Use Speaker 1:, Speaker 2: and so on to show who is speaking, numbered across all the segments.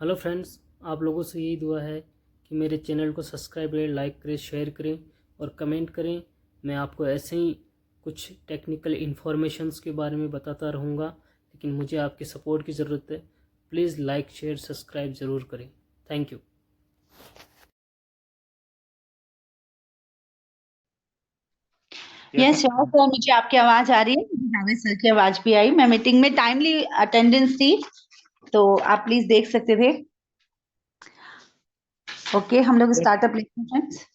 Speaker 1: Hello friends, आप लोगों से यही दुआ है कि मेरे चैनल को सब्सक्राइब करें, लाइक करें, शेयर करें और कमेंट करें। मैं आपको ऐसे ही कुछ टेक्निकल इन्फॉर्मेशंस के बारे में बताता रहूँगा, लेकिन मुझे आपकी सपोर्ट की ज़रूरत है। प्लीज़ लाइक, शेयर, सब्सक्राइब ज़रूर करें। Thank you.
Speaker 2: Yes sure sir, मुझे आपकी आवाज आ रही है, मुझे जावेद सर की आवाज भी आई। मैं मीटिंग में टाइमली अटेंडेंस थी, तो आप प्लीज देख सकते थे। ओके, हम लोग स्टार्टअप लेते हैं फ्रेंड्स।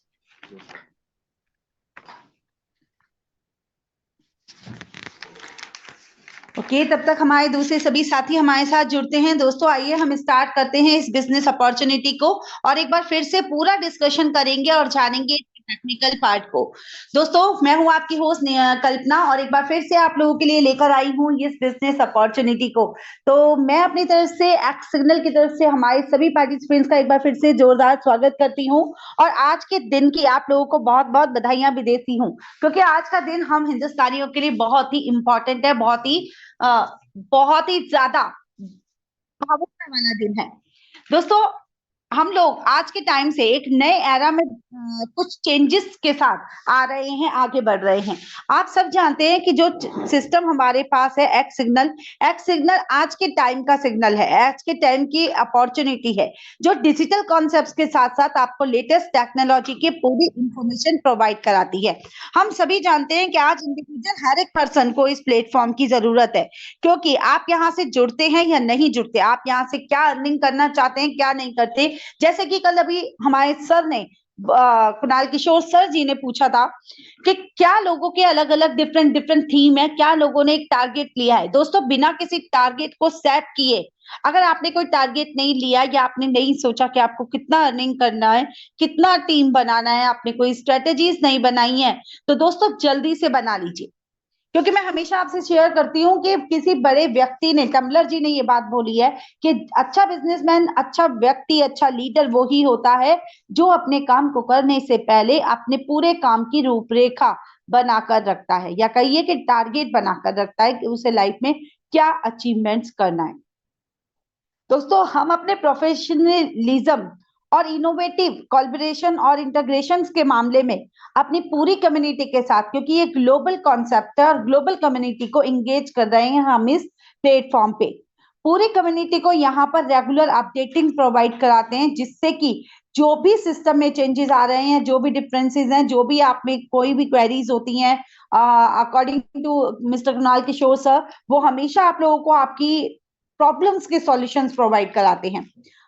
Speaker 2: ओके, तब तक हमारे दूसरे सभी साथी हमारे साथ जुड़ते हैं। दोस्तों आइए हम स्टार्ट करते हैं इस बिजनेस अपॉर्चुनिटी को, और एक बार फिर से पूरा डिस्कशन करेंगे और जानेंगे टेक्निकल पार्ट को। दोस्तों, मैं हूं आपकी होस्ट कल्पना, और एक बार फिर से आप लोगों के लिए लेकर आई हूं इस बिजनेस अपॉर्चुनिटी को। तो मैं अपनी तरफ से एक्ट सिग्नल की तरफ से हमारे सभी पार्टिसिपेंट्स का एक बार फिर से जोरदार स्वागत करती हूँ, और आज के दिन की आप लोगों को बहुत बहुत बधाइयां भी देती हूँ, क्योंकि आज का दिन हम हिंदुस्तानियों के लिए बहुत ही इंपॉर्टेंट है, बहुत ही ज्यादा भावुकता वाला दिन है। दोस्तों, हम लोग आज के टाइम से एक नए एरा में कुछ चेंजेस के साथ आ रहे हैं, आगे बढ़ रहे हैं। आप सब जानते हैं कि जो सिस्टम हमारे पास है एक्स सिग्नल आज के टाइम का सिग्नल है, आज के टाइम की अपॉर्चुनिटी है, जो डिजिटल कॉन्सेप्ट्स के साथ साथ आपको लेटेस्ट टेक्नोलॉजी की पूरी इंफॉर्मेशन प्रोवाइड कराती है। हम सभी जानते हैं कि आज इंडिविजुअल हर एक पर्सन को इस प्लेटफॉर्म की जरूरत है, क्योंकि आप यहाँ से जुड़ते हैं या नहीं जुड़ते, आप यहाँ से क्या अर्निंग करना चाहते हैं, क्या नहीं करते। जैसे कि कल अभी हमारे सर ने कुणाल किशोर सर जी ने पूछा था कि क्या लोगों के अलग अलग डिफरेंट डिफरेंट थीम है, क्या लोगों ने एक टारगेट लिया है। दोस्तों, बिना किसी टारगेट को सेट किए, अगर आपने कोई टारगेट नहीं लिया या आपने नहीं सोचा कि आपको कितना अर्निंग करना है, कितना टीम बनाना है, आपने कोई स्ट्रेटेजीज नहीं बनाई है, तो दोस्तों जल्दी से बना लीजिए। क्योंकि मैं हमेशा आपसे शेयर करती हूँ कि किसी बड़े व्यक्ति ने, टम्बलर जी ने ये बात बोली है कि अच्छा बिजनेसमैन, अच्छा व्यक्ति, अच्छा लीडर वो ही होता है जो अपने काम को करने से पहले अपने पूरे काम की रूपरेखा बनाकर रखता है, या कहिए कि टारगेट बनाकर रखता है कि उसे लाइफ में क्या अचीवमेंट्स करना है। दोस्तों, हम अपने प्रोफेशनलिज्म और इनोवेटिव कोलैबोरेशन और इंटीग्रेशन के मामले में अपनी पूरी कम्युनिटी के साथ, क्योंकि ये ग्लोबल कॉन्सेप्ट है और ग्लोबल कम्युनिटी को एंगेज कर रहे हैं हम इस प्लेटफॉर्म पे। पूरी कम्युनिटी को यहाँ पर रेगुलर अपडेटिंग प्रोवाइड कराते हैं, जिससे कि जो भी सिस्टम में चेंजेस आ रहे हैं, जो भी डिफरेंसेस हैं, जो भी आप में कोई भी क्वेरीज होती हैं, according to mister Kunal Kishore sir, वो हमेशा आप लोगों को आपकी प्रॉब्लम्स के सॉल्यूशंस प्रोवाइड कराते हैं।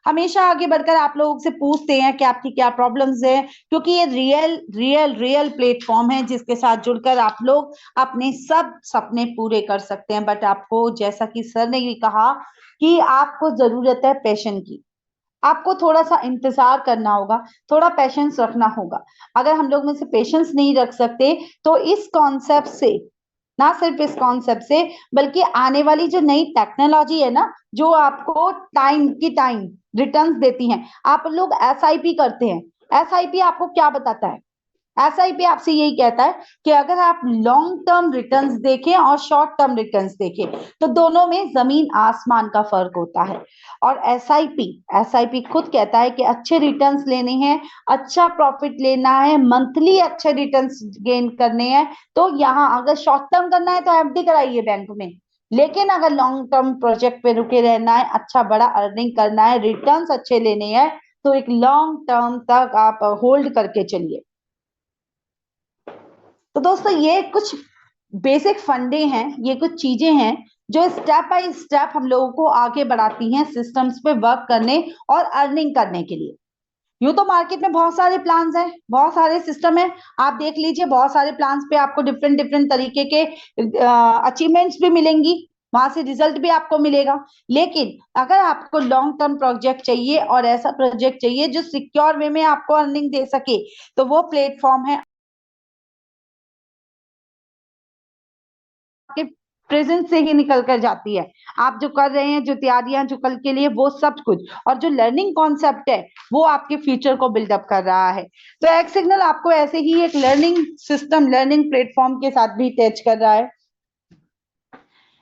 Speaker 2: हमेशा आगे बढ़कर आप लोगों से पूछते हैं कि आपकी क्या प्रॉब्लम्स है, क्योंकि ये रियल रियल रियल प्लेटफॉर्म है जिसके साथ जुड़कर आप लोग अपने सब सपने पूरे कर सकते हैं। बट आपको, जैसा कि सर ने भी कहा, कि आपको जरूरत है पैशन की, आपको थोड़ा सा इंतजार करना होगा, थोड़ा पेशेंस रखना होगा। अगर हम लोग में से पेशेंस नहीं रख सकते, तो इस कॉन्सेप्ट से, ना सिर्फ इस कॉन्सेप्ट से, बल्कि आने वाली जो नई टेक्नोलॉजी है ना, जो आपको टाइम रिटर्न्स देती हैं, आप लोग एसआईपी करते हैं। एसआईपी आपको क्या बताता है? एसआईपी आपसे यही कहता है कि अगर आप लॉन्ग टर्म रिटर्न्स देखें और शॉर्ट टर्म रिटर्न्स देखें, तो दोनों में जमीन आसमान का फर्क होता है। और एसआईपी एसआईपी खुद कहता है कि अच्छे रिटर्न्स लेने हैं, अच्छा प्रॉफिट लेना है, मंथली अच्छे रिटर्न्स गेन करने हैं, तो यहाँ अगर शॉर्ट टर्म करना है तो एफडी कराइए बैंक में। लेकिन अगर लॉन्ग टर्म प्रोजेक्ट पे रुके रहना है, अच्छा बड़ा अर्निंग करना है, रिटर्न्स अच्छे लेने हैं, तो एक लॉन्ग टर्म तक आप होल्ड करके चलिए। तो दोस्तों, ये कुछ बेसिक फंडे हैं, ये कुछ चीजें हैं जो स्टेप बाय स्टेप हम लोगों को आगे बढ़ाती हैं सिस्टम्स पे वर्क करने और अर्निंग करने के लिए। यूं तो मार्केट में बहुत सारे प्लान्स हैं, बहुत सारे सिस्टम है, आप देख लीजिए, बहुत सारे प्लान्स पे आपको डिफरेंट डिफरेंट तरीके के अचीवमेंट्स भी मिलेंगी, वहां से रिजल्ट भी आपको मिलेगा। लेकिन अगर आपको लॉन्ग टर्म प्रोजेक्ट चाहिए और ऐसा प्रोजेक्ट चाहिए जो सिक्योर वे में आपको अर्निंग दे सके, तो वो प्लेटफॉर्म है आपके प्रेजेंस से ही निकल कर जाती है। आप जो कर रहे हैं, जो तैयारियां जो कल के लिए, वो सब कुछ, और जो लर्निंग कॉन्सेप्ट है, वो आपके फ्यूचर को बिल्डअप कर रहा है। तो एक्स सिग्नल आपको ऐसे ही एक लर्निंग सिस्टम, लर्निंग प्लेटफॉर्म के साथ भी टच कर रहा है।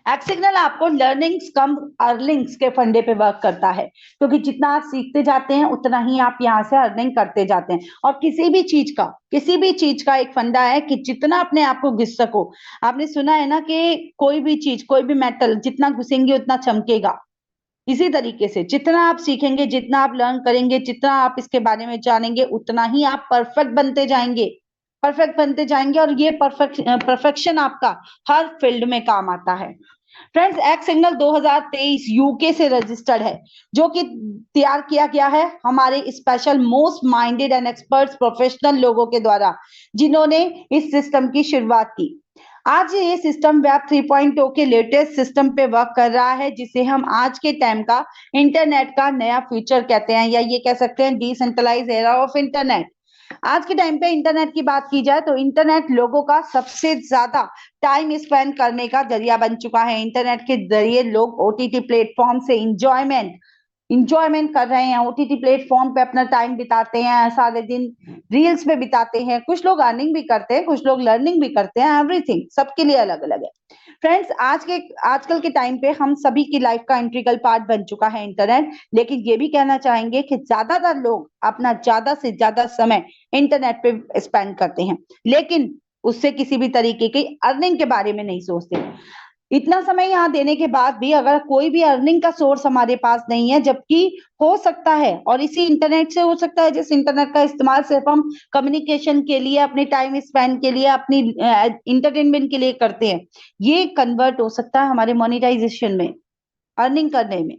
Speaker 2: एक्सिग्नल आपको लर्निंग्स कम अर्निंग्स के फंडे पे वर्क करता है, क्योंकि जितना आप सीखते जाते हैं उतना ही आप यहाँ से अर्निंग करते जाते हैं। और किसी भी चीज का एक फंडा है कि जितना अपने आप को घिस सको। आपने सुना है ना कि कोई भी चीज, कोई भी मेटल जितना घुसेंगे उतना चमकेगा। इसी तरीके से जितना आप सीखेंगे, जितना आप लर्न करेंगे, जितना आप इसके बारे में जानेंगे, उतना ही आप परफेक्ट बनते जाएंगे। और ये परफेक्शन आपका हर फील्ड में काम आता है। फ्रेंड्स, एक्स सिग्नल 2023 यूके से रजिस्टर्ड है, जो कि तैयार किया गया है हमारे special most minded and experts professional लोगों के द्वारा, जिन्होंने इस सिस्टम की शुरुआत की। आज ये सिस्टम वेब 3.0 के लेटेस्ट सिस्टम पे वर्क कर रहा है, जिसे हम आज के टाइम का इंटरनेट का नया फ्यूचर कहते हैं, या ये कह सकते हैं डिसेंट्रलाइज एरा ऑफ इंटरनेट। आज के टाइम पे इंटरनेट की बात की जाए तो इंटरनेट लोगों का सबसे ज्यादा टाइम स्पेंड करने का जरिया बन चुका है। इंटरनेट के जरिए लोग ओटीटी प्लेटफॉर्म से इंजॉयमेंट कर रहे हैं, ओटीटी प्लेटफॉर्म पे अपना टाइम बिताते हैं, सारे दिन रील्स में बिताते हैं। कुछ लोग अर्निंग भी करते हैं, कुछ लोग लर्निंग भी करते हैं। एवरीथिंग सबके लिए अलग अलग है। फ्रेंड्स, आजकल के टाइम पे हम सभी की लाइफ का इंटीग्रल पार्ट बन चुका है इंटरनेट। लेकिन ये भी कहना चाहेंगे कि ज्यादातर लोग अपना ज्यादा से ज्यादा समय इंटरनेट पे स्पेंड करते हैं, लेकिन उससे किसी भी तरीके की अर्निंग के बारे में नहीं सोचते। इतना समय यहाँ देने के बाद भी अगर कोई भी अर्निंग का सोर्स हमारे पास नहीं है, जबकि हो सकता है, और इसी इंटरनेट से हो सकता है, जिस इंटरनेट का इस्तेमाल सिर्फ हम कम्युनिकेशन के लिए, अपने टाइम स्पेंड के लिए, अपनी इंटरटेनमेंट के लिए करते हैं, ये कन्वर्ट हो सकता है हमारे मोनेटाइजेशन में, अर्निंग करने में।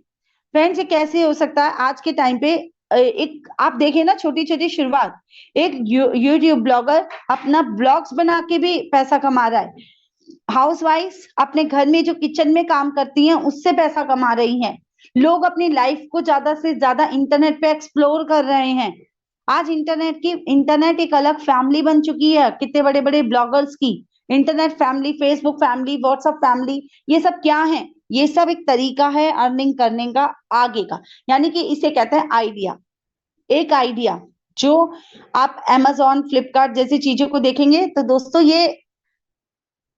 Speaker 2: फ्रेंड्स, ये कैसे हो सकता है? आज के टाइम पे एक आप देखें ना, छोटी छोटी शुरुआत, एक यूट्यूब ब्लॉगर अपना ब्लॉग्स बना के भी पैसा कमा रहा है। हाउसवाइफ अपने घर में जो किचन में काम करती हैं उससे पैसा कमा रही हैं। लोग अपनी लाइफ को ज्यादा से ज्यादा इंटरनेट पे एक्सप्लोर कर रहे हैं। आज इंटरनेट एक अलग फैमिली बन चुकी है कितने बड़े बड़े ब्लॉगर्स की। Internet family, Facebook family, WhatsApp family, ये सब क्या है? ये सब एक तरीका है अर्निंग करने का आगे का, यानी कि इसे कहते हैं आइडिया। एक आइडिया जो आप amazon, फ्लिपकार्ट जैसी चीजों को देखेंगे तो दोस्तों, ये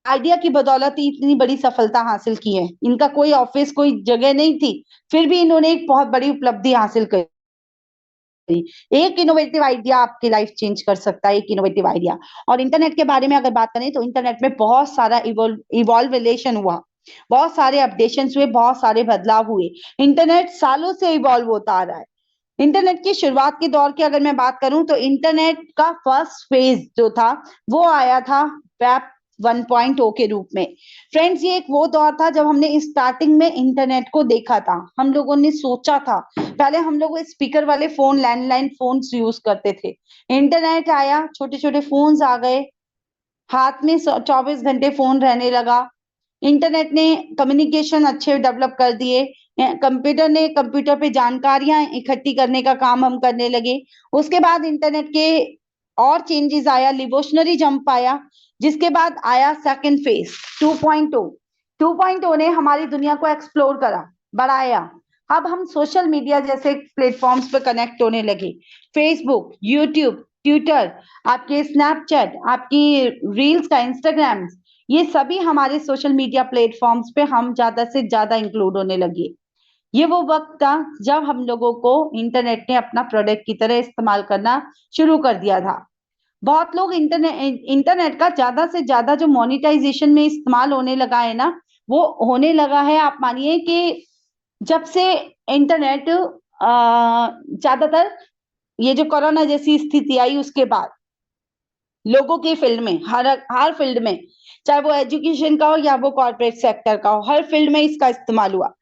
Speaker 2: आइडिया की बदौलत ही इतनी बड़ी सफलता हासिल की है। इनका कोई ऑफिस, कोई जगह नहीं थी, फिर भी इन्होंने एक बहुत बड़ी उपलब्धि हासिल करी। एक इनोवेटिव आइडिया आपकी लाइफ चेंज कर सकता है, एक इनोवेटिव आइडिया। और इंटरनेट के बारे में अगर बात करें तो इंटरनेट में बहुत सारा इवॉल्वेशन हुआ, बहुत सारे अपडेशन हुए, बहुत सारे बदलाव हुए। इंटरनेट सालों से इवॉल्व होता आ रहा है। इंटरनेट की शुरुआत के दौर की अगर मैं बात करूं तो इंटरनेट का फर्स्ट फेज जो था वो आया था वेब 1.0 के रूप में। फ्रेंड्स, ये एक वो दौर था जब हमने स्टार्टिंग में इंटरनेट को देखा था। हम लोगों ने सोचा था, पहले हम लोग स्पीकर वाले फोन, लैंडलाइन फोन यूज करते थे। इंटरनेट आया, छोटे छोटे फोन्स आ गए, हाथ में 24 घंटे फोन रहने लगा। इंटरनेट ने कम्युनिकेशन अच्छे डेवलप कर दिए। कंप्यूटर पे जानकारियां इकट्ठी करने का काम हम करने लगे। उसके बाद इंटरनेट के और चेंजेस आया, लिवोशनरी जंप आया, जिसके बाद आया सेकंड फेज 2.0। 2.0 ने हमारी दुनिया को एक्सप्लोर करा, बढ़ाया। अब हम सोशल मीडिया जैसे प्लेटफॉर्म्स पे कनेक्ट होने लगे। फेसबुक, यूट्यूब, ट्विटर, आपके स्नैपचैट, आपकी रील्स का इंस्टाग्राम, ये सभी हमारे सोशल मीडिया प्लेटफॉर्म्स पे हम ज्यादा से ज्यादा इंक्लूड होने लगे। ये वो वक्त था जब हम लोगों को इंटरनेट ने अपना प्रोडक्ट की तरह इस्तेमाल करना शुरू कर दिया था। बहुत लोग इंटरनेट का ज्यादा से ज्यादा जो मोनेटाइजेशन में इस्तेमाल होने लगा है ना, वो होने लगा है, आप मानिए कि जब से इंटरनेट ज्यादातर ये जो कोरोना जैसी स्थिति आई उसके बाद लोगों के फील्ड में, हर फील्ड में, चाहे वो एजुकेशन का हो या वो कॉर्पोरेट सेक्टर का हो, हर फील्ड में इसका इस्तेमाल हुआ।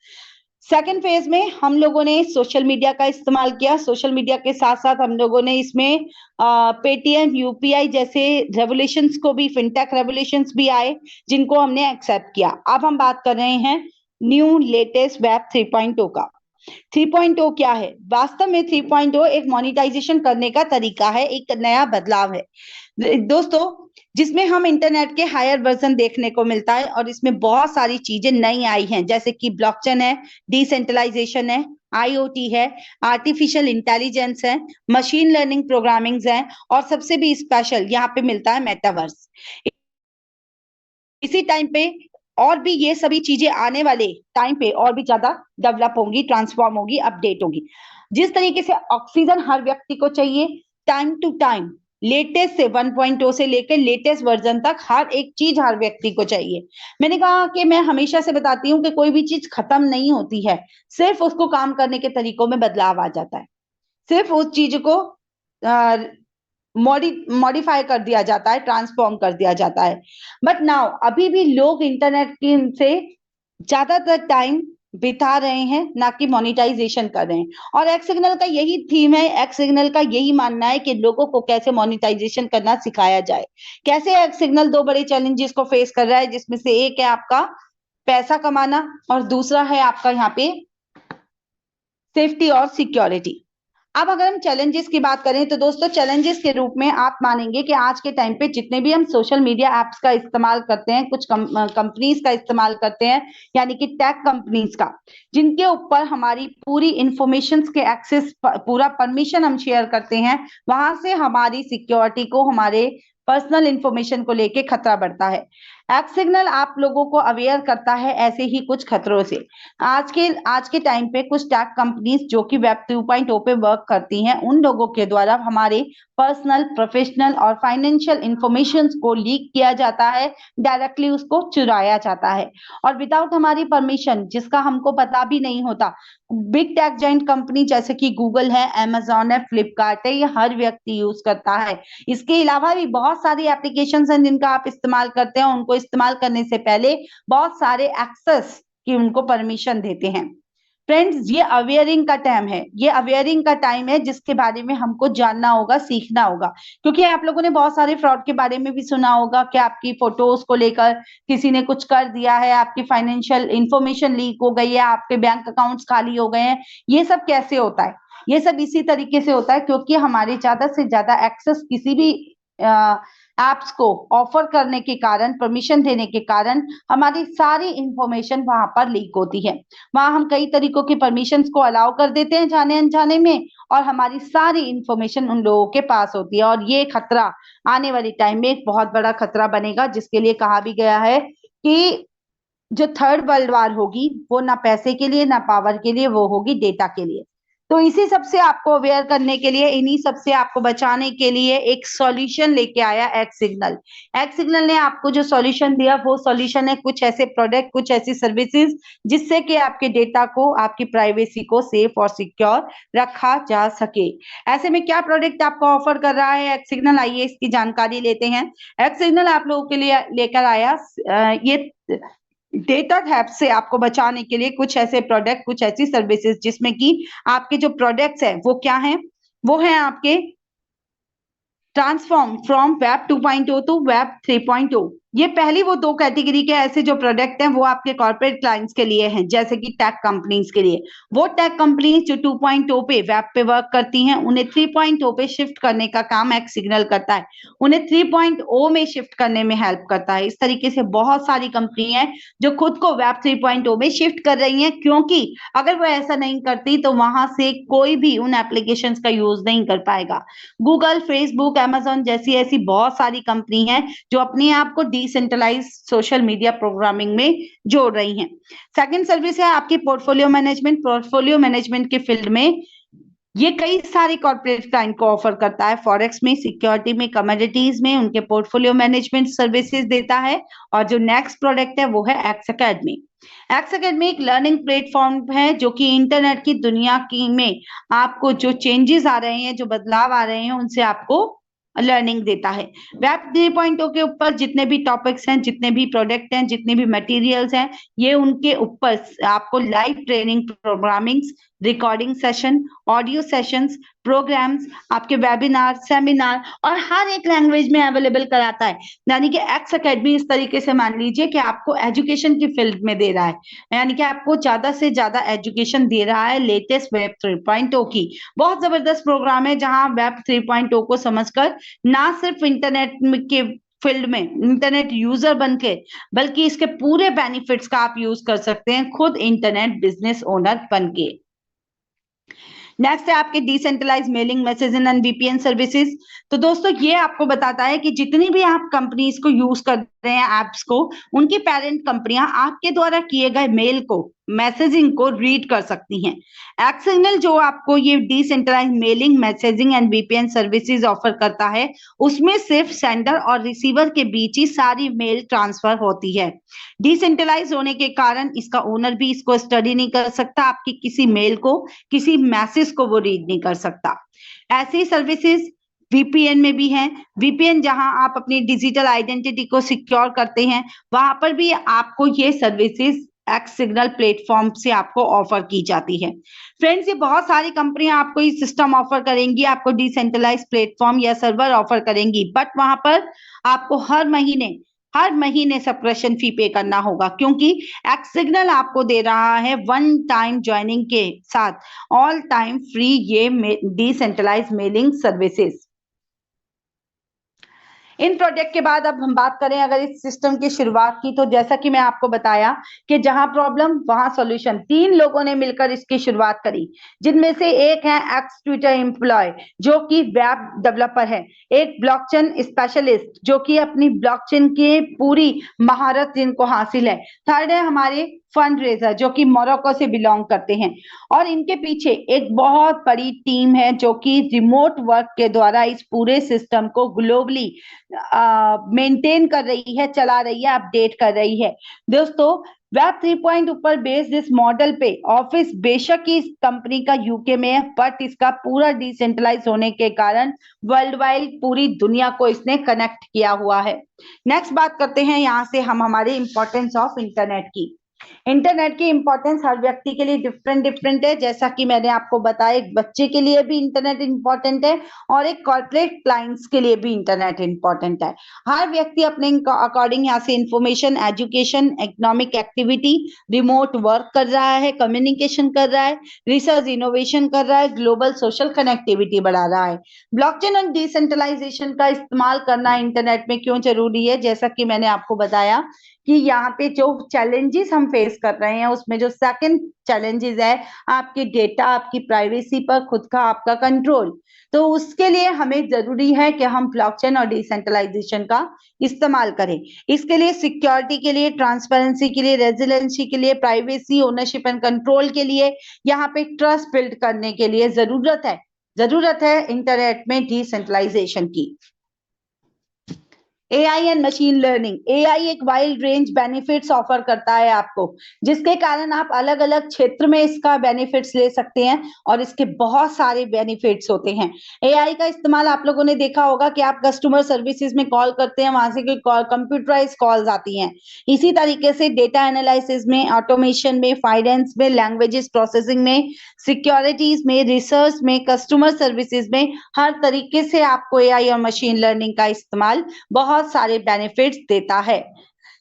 Speaker 2: सेकंड फेज में हम लोगों ने सोशल मीडिया का इस्तेमाल किया। सोशल मीडिया के साथ साथ हम लोगों ने इसमें पेटीएम, यूपीआई जैसे रेवोल्यूशंस को भी, फिनटेक रेवोल्यूशंस भी आए, जिनको हमने एक्सेप्ट किया। अब हम बात कर रहे हैं न्यू लेटेस्ट वेब 3.0 का। 3.0 क्या है? वास्तव में 3.0 एक मोनेटाइजेशन करने का तरीका है, एक नया बदलाव है दोस्तों, जिसमें हम इंटरनेट के हायर वर्जन देखने को मिलता है। और इसमें बहुत सारी चीजें नई आई हैं, जैसे कि ब्लॉकचेन है, डिसेंट्रलाइजेशन है, आईओटी है, आर्टिफिशियल इंटेलिजेंस है, मशीन लर्निंग प्रोग्रामिंग है, और सबसे भी स्पेशल यहाँ पे मिलता है मेटावर्स। इसी टाइम पे और भी ये सभी चीजें आने वाले टाइम पे और भी ज्यादा डेवलप होंगी, ट्रांसफॉर्म होगी, अपडेट होगी। जिस तरीके से ऑक्सीजन हर व्यक्ति को चाहिए, टाइम टू टाइम, लेटेस्ट से 1.0 से लेकर लेटेस्ट वर्जन तक हर एक चीज हर व्यक्ति को चाहिए। मैंने कहा कि मैं हमेशा से बताती हूँ कि कोई भी चीज खत्म नहीं होती है, सिर्फ उसको काम करने के तरीकों में बदलाव आ जाता है, सिर्फ उस चीज को मॉडिफाई कर दिया जाता है, ट्रांसफॉर्म कर दिया जाता है। बट नाउ अभी भी लोग इंटरनेट की से ज्यादातर टाइम बिता रहे हैं, ना कि मोनेटाइजेशन कर रहे हैं। और एक्स सिग्नल का यही थीम है, एक्स सिग्नल का यही मानना है कि लोगों को कैसे मोनेटाइजेशन करना सिखाया जाए। कैसे एक्स सिग्नल दो बड़े चैलेंजेस को फेस कर रहा है, जिसमें से एक है आपका पैसा कमाना और दूसरा है आपका यहाँ पे सेफ्टी और सिक्योरिटी। अब अगर हम चैलेंजेस की बात करें तो दोस्तों, चैलेंजेस के रूप में आप मानेंगे कि आज के टाइम पे जितने भी हम सोशल मीडिया एप्स का इस्तेमाल करते हैं, कुछ कंपनीज का इस्तेमाल करते हैं, यानी कि टेक कंपनीज का, जिनके ऊपर हमारी पूरी इंफॉर्मेशन के एक्सेस, पूरा परमिशन हम शेयर करते हैं, वहां से हमारी सिक्योरिटी को, हमारे पर्सनल इंफॉर्मेशन को लेके खतरा बढ़ता है। एक्स सिग्नल आप लोगों को अवेयर करता है ऐसे ही कुछ खतरों से। आज के टाइम पे कुछ टेक कंपनीज जो कि वेब 2.0 पे वर्क करती हैं, उन लोगों के द्वारा हमारे पर्सनल, प्रोफेशनल और फाइनेंशियल इंफॉर्मेशन को लीक किया जाता है, डायरेक्टली उसको चुराया जाता है, और विदाउट हमारी परमिशन, जिसका हमको पता भी नहीं होता। बिग टेक जाइंट कंपनी जैसे कि गूगल है, अमेजॉन है, फ्लिपकार्ट है, ये हर व्यक्ति यूज करता है। इसके अलावा भी बहुत सारी एप्लीकेशंस हैं जिनका आप इस्तेमाल करते हैं, उनको इस्तेमाल करने से पहले बहुत सारे एक्सेस की उनको परमिशन देते हैं। फ्रेंड्स, ये अवेयरिंग का टाइम है, ये अवेयरिंग का टाइम है जिसके बारे में हमको जानना होगा, सीखना होगा। क्योंकि आप लोगों ने बहुत सारे फ्रॉड के बारे में भी सुना होगा कि आपकी फोटोज को लेकर किसी ने कुछ कर दिया है, आपकी फाइनेंशियल इंफॉर्मेशन लीक हो गई है, आपके बैंक अकाउंट्स खाली हो गए हैं। ये सब कैसे होता है? ये सब इसी तरीके से होता है क्योंकि हमारे ज्यादा से ज्यादा एक्सेस किसी भी एप्स को ऑफर करने के कारण, परमिशन देने के कारण हमारी सारी इंफॉर्मेशन वहां पर लीक होती है। वहां हम कई तरीकों की परमिशंस को अलाउ कर देते हैं जाने अनजाने में, और हमारी सारी इंफॉर्मेशन उन लोगों के पास होती है। और ये खतरा आने वाले टाइम में एक बहुत बड़ा खतरा बनेगा, जिसके लिए कहा भी गया है कि जो थर्ड वर्ल्ड वार होगी वो ना पैसे के लिए, ना पावर के लिए, वो होगी डेटा के लिए। तो इसी सबसे आपको अवेयर करने के लिए, इन्हीं सबसे आपको बचाने के लिए एक सॉल्यूशन लेके आया एक्स सिग्नल। एक्स सिग्नल ने आपको जो सॉल्यूशन दिया, वो सॉल्यूशन है कुछ ऐसे प्रोडक्ट, कुछ ऐसी सर्विसेज जिससे कि आपके डेटा को, आपकी प्राइवेसी को सेफ और सिक्योर रखा जा सके। ऐसे में क्या प्रोडक्ट आपको ऑफर कर रहा है एक्स सिग्नल, आइए इसकी जानकारी लेते हैं। एक्स सिग्नल आप लोगों के लिए लेकर आया ये डेटा थेफ्ट से आपको बचाने के लिए कुछ ऐसे प्रोडक्ट, कुछ ऐसी सर्विसेज जिसमें कि आपके जो प्रोडक्ट्स है वो क्या हैं? वो है आपके transform from web 2.0 to web 3.0। ये पहली वो दो कैटेगरी के ऐसे जो प्रोडक्ट हैं वो आपके कॉर्पोरेट क्लाइंट्स के लिए हैं, जैसे कि टेक कंपनीज के लिए। वो टेक कंपनीज जो 2.0 पे वेब पे वर्क करती हैं, उन्हें 3.0 पे शिफ्ट करने का काम एक्स सिग्नल करता है, उन्हें 3.0 में शिफ्ट करने में हेल्प करता है। इस तरीके से बहुत सारी कंपनी है जो खुद को वेब 3.0 में शिफ्ट कर रही है, क्योंकि अगर वो ऐसा नहीं करती तो वहां से कोई भी उन एप्लीकेशंस का यूज नहीं कर पाएगा। गूगल, फेसबुक, अमेजॉन जैसी ऐसी बहुत सारी कंपनी है जो अपने आप को डिसेंट्रलाइज सोशल मीडिया प्रोग्रामिंग में जोड़ रही हैं। सेकंड सर्विस है आपकी पोर्टफोलियो मैनेजमेंट। पोर्टफोलियो मैनेजमेंट के फील्ड में ये कई सारे कॉर्पोरेट क्लाइंट को ऑफर करता है, फॉरेक्स में, सिक्योरिटी में, कमोडिटीज में उनके पोर्टफोलियो मैनेजमेंट सर्विसेज देता है। और जो नेक्स्ट प्रोडक्ट है वो है एक्स एकेडमी। एक्स एकेडमी एक लर्निंग प्लेटफॉर्म है जो कि इंटरनेट की दुनिया की में आपको जो चेंजेस आ रहे हैं, जो बदलाव आ रहे हैं, उनसे आपको लर्निंग देता है। वेब 3.0 के ऊपर जितने भी टॉपिक्स हैं, जितने भी प्रोडक्ट हैं, जितने भी मटेरियल्स हैं, ये उनके ऊपर आपको live training, programmings, recording session, audio sessions, programs, आपके वेबिनार, सेमिनार और हर एक लैंग्वेज में अवेलेबल कराता है। यानी कि एक्स एकेडमी इस तरीके से मान लीजिए कि आपको एजुकेशन की फील्ड में दे रहा है, यानी कि आपको ज्यादा से ज्यादा एजुकेशन दे रहा है लेटेस्ट वेब 3.0 की। बहुत जबरदस्त प्रोग्राम है जहां वेब 3.0 को समझकर ना सिर्फ इंटरनेट के फील्ड में इंटरनेट यूजर बन के, बल्कि इसके पूरे बेनिफिट्स का आप यूज कर सकते हैं खुद इंटरनेट बिजनेस ओनर बन के। नेक्स्ट है आपके decentralise mailing messaging and VPN services. तो दोस्तों ये आपको बताता है कि जितनी भी आप कंपनीज को यूज कर रहे हैं एप्स को, उनकी पेरेंट कंपनियां आपके द्वारा किए गए मेल को, मैसेजिंग को रीड कर सकती हैं। एक्स सिग्नल जो आपको ये decentralise mailing messaging and VPN services offer करता है, उसमें सिर्फ सेंडर और रिसीवर के बीच ही सारी मेल ट्रांसफर होती है। डिसेंट्रलाइज होने के कारण इसका ओनर भी इसको स्टडी नहीं कर सकता, आपकी किसी मेल को, किसी मैसेज को वो रीड नहीं कर सकता। ऐसे ही सर्विसेज वीपीएन में भी हैं। वीपीएन जहां आप अपनी डिजिटल आइडेंटिटी को सिक्योर करते हैं, वहां पर भी आपको ये सर्विसेज एक्स सिग्नल प्लेटफॉर्म से आपको ऑफर की जाती है। फ्रेंड्स, ये बहुत सारी कंपनियां आपको ये सिस्टम ऑफर करेंगी, आपको डिसेंट्रलाइज प्लेटफॉर्म या सर्वर ऑफर करेंगी, बट वहां पर आपको हर महीने सब्सक्रिप्शन फी पे करना होगा, क्योंकि एक्स सिग्नल आपको दे रहा है वन टाइम ज्वाइनिंग के साथ ऑल टाइम फ्री ये डिसेंट्रलाइज मेलिंग सर्विसेज। इन प्रोजेक्ट के बाद अब हम बात करें अगर इस सिस्टम की शुरुआत की, तो जैसा कि मैं आपको बताया कि जहां प्रॉब्लम वहां सॉल्यूशन, 3 लोगों ने मिलकर इसकी शुरुआत करी, जिनमें से एक है एक्स ट्विटर एम्प्लॉय जो कि वेब डेवलपर है, एक ब्लॉकचेन स्पेशलिस्ट जो कि अपनी ब्लॉकचेन की पूरी महारत जिनको हासिल है, थर्ड है हमारे फंड रेजर जो कि मोरक्को से बिलोंग करते हैं, और इनके पीछे एक बहुत बड़ी टीम है जो कि रिमोट वर्क के द्वारा इस पूरे सिस्टम को ग्लोबली मेंटेन कर रही है, चला रही है, अपडेट कर रही है। दोस्तों, वेब 3 ऊपर बेस्ड इस मॉडल पे ऑफिस बेशक ही इस कंपनी का यूके में है, बट इसका पूरा डिसेंट्रलाइज होने के कारण वर्ल्ड वाइड पूरी दुनिया को इसने कनेक्ट किया हुआ है। नेक्स्ट बात करते हैं यहाँ से हम हमारे इंपॉर्टेंस ऑफ इंटरनेट की। इंटरनेट की इंपॉर्टेंस हर व्यक्ति के लिए डिफरेंट है। जैसा कि मैंने आपको बताया, एक बच्चे के लिए भी इंटरनेट इंपॉर्टेंट है और एक कॉर्पोरेट क्लाइंट्स के लिए भी इंटरनेट इंपॉर्टेंट है। हर व्यक्ति अपने अकॉर्डिंग यहाँ से information, education, economic activity, remote work कर रहा है, कम्युनिकेशन कर रहा है, रिसर्च इनोवेशन कर रहा है, ग्लोबल सोशल कनेक्टिविटी बढ़ा रहा है। ब्लॉकचेन और डिसेंट्रलाइजेशन का इस्तेमाल करना इंटरनेट में क्यों जरूरी है, जैसा कि मैंने आपको बताया कि यहाँ पे जो चैलेंजेस हम फेस कर रहे हैं, उसमें जो सेकंड चैलेंजेस है आपके डेटा, आपकी प्राइवेसी पर खुद का आपका कंट्रोल, तो उसके लिए हमें जरूरी है कि हम ब्लॉकचेन और डिसेंट्रलाइजेशन का इस्तेमाल करें। इसके लिए सिक्योरिटी के लिए, ट्रांसपेरेंसी के लिए, रेजिलेंसी के लिए, प्राइवेसी, ओनरशिप एंड कंट्रोल के लिए, यहाँ पे ट्रस्ट बिल्ड करने के लिए जरूरत है इंटरनेट में डिसेंट्रलाइजेशन की। AI and machine learning. AI एक वाइड रेंज बेनिफिट्स ऑफर करता है आपको, जिसके कारण आप अलग अलग क्षेत्र में इसका बेनिफिट्स ले सकते हैं और इसके बहुत सारे बेनिफिट्स होते हैं। एआई का इस्तेमाल आप लोगों ने देखा होगा कि आप कस्टमर सर्विसेज में कॉल करते हैं, वहां से कोई कंप्यूटराइज कॉल्स आती हैं। इसी तरीके से डेटा एनालिसिस में, ऑटोमेशन में, फाइनेंस में, लैंग्वेजेस प्रोसेसिंग में, सिक्योरिटीज में, रिसर्च में, कस्टमर सर्विसेज में, हर तरीके से आपको एआई और मशीन लर्निंग का इस्तेमाल बहुत सारे बेनिफिट्स देता है।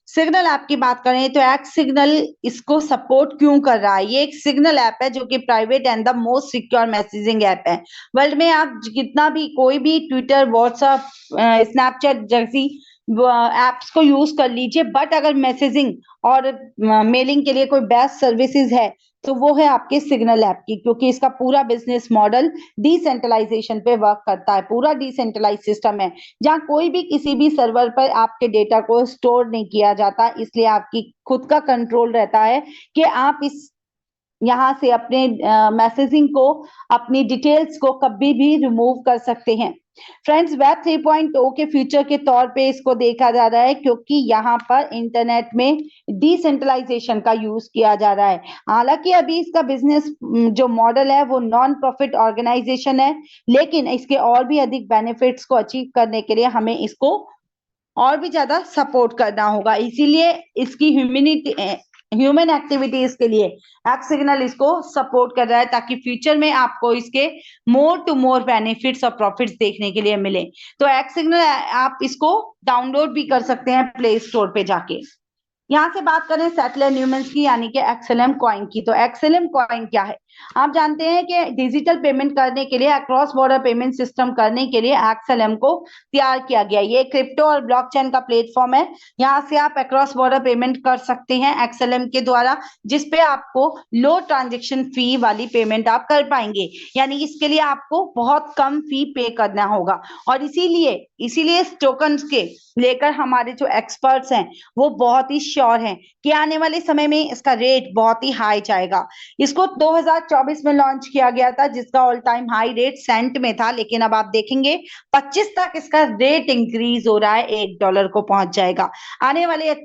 Speaker 2: सिग्नल ऐप की बात करें तो एक्स सिग्नल इसको सपोर्ट क्यों कर रहा है? ये एक सिग्नल ऐप है जो कि private and the most secure messaging app है वर्ल्ड में। आप कितना भी, कोई भी ट्विटर, व्हाट्सएप, स्नैपचैट जैसी एप्स को यूज कर लीजिए, बट अगर मैसेजिंग और मेलिंग के लिए कोई बेस्ट सर्विसेज है तो वो है आपके सिग्नल ऐप की, क्योंकि इसका पूरा बिजनेस मॉडल डिसेंट्रलाइजेशन पे वर्क करता है। पूरा डिसेंट्रलाइज सिस्टम है जहां कोई भी किसी भी सर्वर पर आपके डेटा को स्टोर नहीं किया जाता, इसलिए आपकी खुद का कंट्रोल रहता है कि आप इस यहाँ से अपने मैसेजिंग को, अपनी डिटेल्स को कभी भी रिमूव कर सकते हैं। फ्रेंड्स, वेब 3.0 के फ्यूचर के तौर पे इसको देखा जा रहा है, क्योंकि यहाँ पर इंटरनेट में डिसेंट्रलाइजेशन का यूज किया जा रहा है। हालांकि अभी इसका बिजनेस जो मॉडल है वो नॉन प्रॉफिट ऑर्गेनाइजेशन है, लेकिन इसके और भी अधिक बेनिफिट्स को अचीव करने के लिए हमें इसको और भी ज्यादा सपोर्ट करना होगा। इसीलिए इसकी ह्यूमन एक्टिविटीज के लिए एक्स सिग्नल इसको सपोर्ट कर रहा है, ताकि फ्यूचर में आपको इसके मोर टू मोर बेनिफिट्स और प्रॉफिट्स देखने के लिए मिले। तो एक्स सिग्नल आप इसको डाउनलोड भी कर सकते हैं प्ले स्टोर पे जाके। यहाँ से बात करें सेटलर न्यूमेंस की, यानी कि एक्सएलएम कॉइन की, तो एक्सएलएम कॉइन क्या है? आप जानते हैं कि डिजिटल पेमेंट करने के लिए, अक्रॉस बॉर्डर पेमेंट सिस्टम करने के लिए एक्सएलएम को तैयार किया गया। ये क्रिप्टो और ब्लॉकचेन का प्लेटफॉर्म है। यहाँ से आप अक्रॉस बॉर्डर पेमेंट कर सकते हैं एक्सएलएम के द्वारा, जिसपे आपको लो ट्रांजेक्शन फी वाली पेमेंट आप कर पाएंगे। यानी इसके लिए आपको बहुत कम फी पे करना होगा, और इसीलिए इस टोकन के लेकर हमारे जो एक्सपर्ट्स हैं वो बहुत ही श्योर हैं कि आने वाले समय में इसका रेट बहुत ही हाई जाएगा। इसको 2024 में लॉन्च किया गया था, जिसका all time high rate cent में था, लेकिन अब आप देखेंगे 25 तक इसका रेट इंक्रीज हो रहा है, $1 को पहुंच जाएगा। आने वाले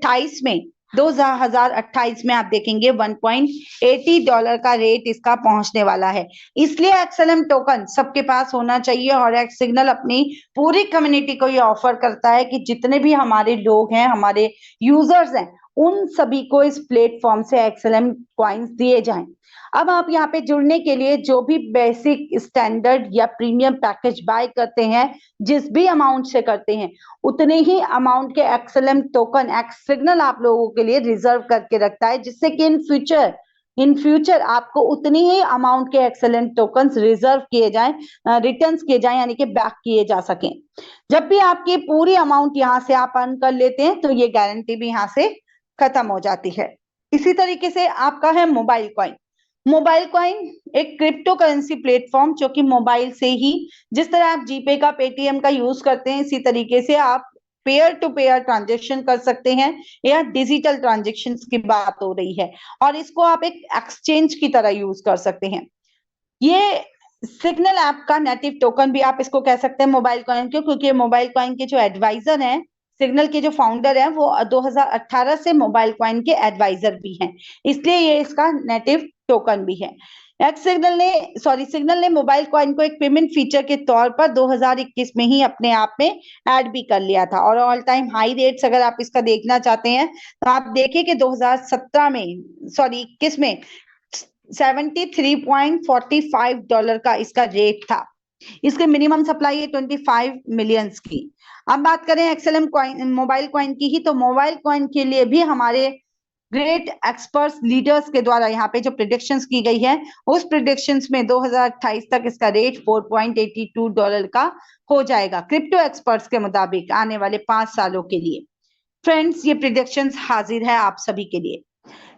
Speaker 2: 2028 में आप देखेंगे $1.80 का रेट इसका पहुंचने वाला है। इसलिए एक्सएलएम टोकन सबके पास होना चाहिए, और एक्स सिग्नल अपनी पूरी कम्युनिटी को ये ऑफर करता है कि जितने भी हमारे लोग हैं, हमारे यूजर्स हैं, उन सभी को इस प्लेटफॉर्म से एक्सएलएम कॉइन्स दिए जाएं। अब आप यहाँ पे जुड़ने के लिए जो भी बेसिक, स्टैंडर्ड या प्रीमियम पैकेज बाय करते हैं, जिस भी अमाउंट से करते हैं, उतने ही अमाउंट के एक्सएलएम टोकन एक्स सिग्नल आप लोगों के लिए रिजर्व करके रखता है, जिससे कि इन फ्यूचर आपको उतनी ही अमाउंट के एक्सएलएम टोकन्स रिजर्व किए जाएं, रिटर्न्स किए जाएं, यानी कि बैक किए जा सकें। जब भी आपकी पूरी अमाउंट यहाँ से आप अर्न कर लेते हैं, तो ये गारंटी भी यहाँ से खत्म हो जाती है। इसी तरीके से आपका है मोबाइल कॉइन। मोबाइल कॉइन एक क्रिप्टो करेंसी प्लेटफॉर्म, जो कि मोबाइल से ही, जिस तरह आप जीपे का, पेटीएम का यूज करते हैं, इसी तरीके से आप पेयर टू पेयर ट्रांजेक्शन कर सकते हैं, या डिजिटल ट्रांजेक्शन की बात हो रही है, और इसको आप एक एक्सचेंज की तरह यूज कर सकते हैं। ये सिग्नल ऐप का नेटिव टोकन भी आप इसको कह सकते हैं मोबाइल कॉइन क्यों, क्योंकि मोबाइल कॉइन के जो एडवाइजर हैं, सिग्नल के जो फाउंडर हैं, वो 2018 से मोबाइल कॉइन के एडवाइजर भी हैं, इसलिए ये इसका नेटिव टोकन भी है। सिग्नल ने मोबाइल कॉइन को एक पेमेंट फीचर के तौर पर 2021 में ही अपने आप में ऐड भी कर लिया था, और ऑल टाइम हाई रेट्स अगर आप इसका देखना चाहते हैं, तो आप देखिए कि 21 में $73.45 का इसका रेट था। इसके मिनिमम सप्लाई है 25 मिलियंस की। अब बात करें एक्सएलएम कॉइन, मोबाइल कॉइन की ही, तो मोबाइल कॉइन के लिए भी हमारे ग्रेट एक्सपर्ट्स लीडर्स के द्वारा यहाँ पे जो प्रिडिक्शंस की गई है, उस प्रिडिक्शंस में 2028 तक इसका रेट $4.82 का हो जाएगा, क्रिप्टो एक्सपर्ट्स के मुताबिक आने वाले 5 सालों के लिए। फ्रेंड्स, ये प्रिडिक्शंस हाजिर है आप सभी के लिए।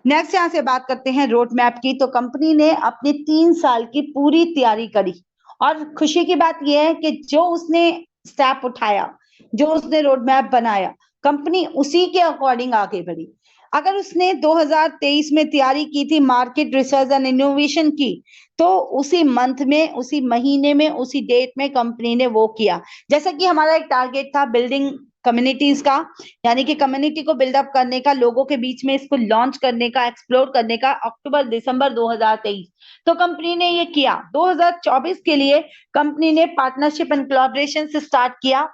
Speaker 2: नेक्स्ट यहाँ से बात करते हैं रोड मैप की। तो कंपनी ने अपने 3 साल की पूरी तैयारी करी, और खुशी की बात यह है कि जो उसने स्टेप उठाया, जो उसने रोड मैप बनाया, कंपनी उसी के अकॉर्डिंग आगे बढ़ी। अगर उसने 2023 में तैयारी की थी मार्केट रिसर्च एंड इनोवेशन की, तो उसी मंथ में, उसी महीने में, उसी डेट में कंपनी ने वो किया। जैसा कि हमारा एक टारगेट था बिल्डिंग कम्युनिटीज का, यानी कि कम्युनिटी को बिल्डअप करने का, लोगों के बीच में इसको लॉन्च करने का, एक्सप्लोर करने का, अक्टूबर-दिसंबर 2023। तो कंपनी ने ये किया। 2024 के लिए कंपनी ने पार्टनरशिप एंड कोलैबोरेशन से स्टार्ट किया।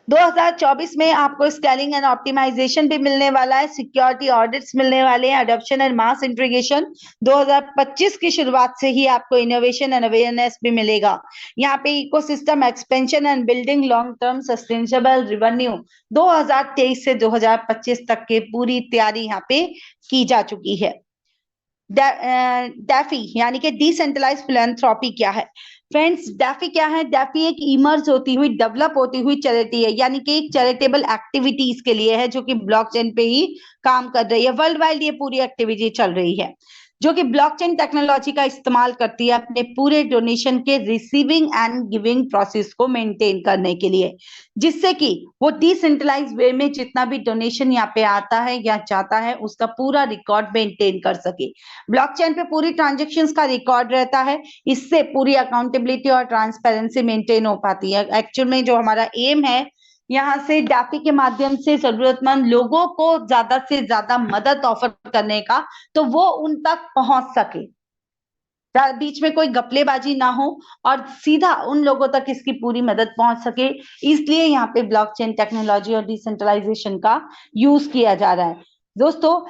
Speaker 2: 2024 में आपको स्केलिंग एंड ऑप्टिमाइजेशन भी मिलने वाला है, सिक्योरिटी ऑडिट्स मिलने वाले हैं, अडॉप्शन एंड मास इंटीग्रेशन। 2025 की शुरुआत से ही आपको इनोवेशन एंड अवेयरनेस भी मिलेगा। यहाँ पे ecosystem expansion and building long term sustainable revenue 2023 से 2025 तक के पूरी तैयारी यहाँ पे की जा चुकी है। डैफी यानी कि डिसेंट्रलाइज्ड फिलैंथ्रोपी क्या है? फ्रेंड्स, डैफी क्या है? डैफी एक इमर्ज होती हुई, डेवलप होती हुई चैरिटी है, यानी कि एक चैरिटेबल एक्टिविटीज के लिए है, जो कि ब्लॉकचेन पे ही काम कर रही है। वर्ल्ड वाइड ये पूरी एक्टिविटी चल रही है, जो कि ब्लॉकचेन टेक्नोलॉजी का इस्तेमाल करती है अपने पूरे डोनेशन के रिसीविंग एंड गिविंग प्रोसेस को मेंटेन करने के लिए, जिससे कि वो डिसेंट्रलाइज वे में जितना भी डोनेशन यहाँ पे आता है या जाता है, उसका पूरा रिकॉर्ड मेंटेन कर सके। ब्लॉकचेन पे पूरी ट्रांजेक्शन्स का रिकॉर्ड रहता है, इससे पूरी अकाउंटेबिलिटी और ट्रांसपेरेंसी मेंटेन हो पाती है। एक्चुअल में जो हमारा एम है, यहाँ से डैफी के माध्यम से जरूरतमंद लोगों को ज्यादा से ज्यादा मदद ऑफर करने का, तो वो उन तक पहुंच सके, बीच में कोई गपलेबाजी ना हो, और सीधा उन लोगों तक इसकी पूरी मदद पहुंच सके। इसलिए यहाँ पे ब्लॉकचेन टेक्नोलॉजी और डिसेंट्रलाइजेशन का यूज किया जा रहा है। दोस्तों,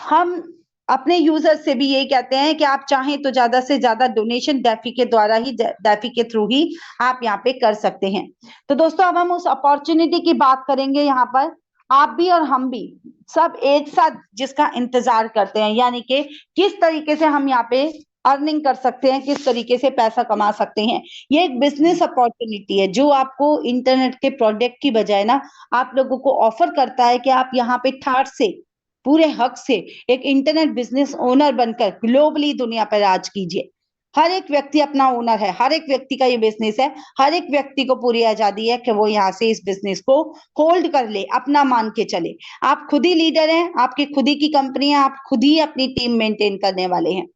Speaker 2: हम अपने यूजर से भी यही कहते हैं कि आप चाहें तो ज्यादा से ज्यादा डोनेशन डैफी के द्वारा ही, डैफी के थ्रू ही आप यहाँ पे कर सकते हैं। तो दोस्तों, अब हम उस अपॉर्चुनिटी की बात करेंगे यहाँ पर, आप भी और हम भी सब एक साथ जिसका इंतजार करते हैं, यानी कि किस तरीके से हम यहाँ पे अर्निंग कर सकते हैं, किस तरीके से पैसा कमा सकते हैं। ये एक बिजनेस अपॉर्चुनिटी है जो आपको इंटरनेट के प्रोडक्ट की बजाय ना आप लोगों को ऑफर करता है कि आप यहाँ पे ठाट से पूरे हक से एक इंटरनेट बिजनेस ओनर बनकर ग्लोबली दुनिया पर राज कीजिए। हर एक व्यक्ति अपना ओनर है, हर एक व्यक्ति का ये बिजनेस है, हर एक व्यक्ति को पूरी आजादी है कि वो यहाँ से इस बिजनेस को होल्ड कर ले, अपना मान के चले। आप खुद ही लीडर हैं, आपकी खुद ही की कंपनी है, आप खुद ही अपनी टीम मेंटेन करने वाले हैं।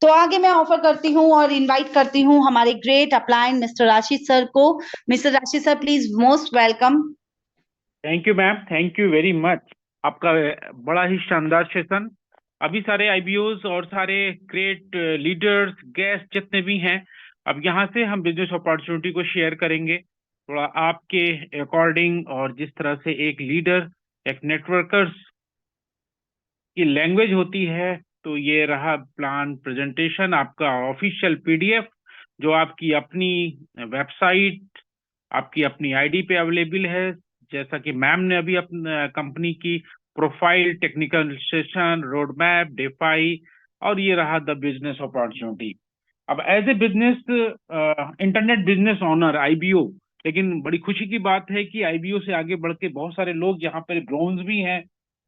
Speaker 2: तो आगे मैं ऑफर करती हूँ और इनवाइट करती हूँ हमारे great upline mister Rashid sir को। Mister Rashid sir, please most welcome.
Speaker 3: Thank you ma'am, thank you very much. आपका बड़ा ही शानदार सेशन। अभी सारे आईबीओज और सारे ग्रेट लीडर्स गेस्ट जितने भी हैं, अब यहाँ से हम बिजनेस अपॉर्चुनिटी को शेयर करेंगे थोड़ा आपके अकॉर्डिंग, और जिस तरह से एक लीडर, एक नेटवर्कर्स की लैंग्वेज होती है। तो ये रहा प्लान प्रेजेंटेशन, आपका ऑफिशियल पीडीएफ जो आपकी अपनी वेबसाइट, आपकी अपनी आईडी पे अवेलेबल है। जैसा कि मैम ने अभी अपने कंपनी की profile, technical session, road map, defi, और ये रहा द बिजनेस अपॉर्चुनिटी। अब as a business internet business owner IBO, लेकिन बड़ी खुशी की बात है कि आईबीओ से आगे बढ़ के बहुत सारे लोग यहाँ पर ब्रोंज भी हैं,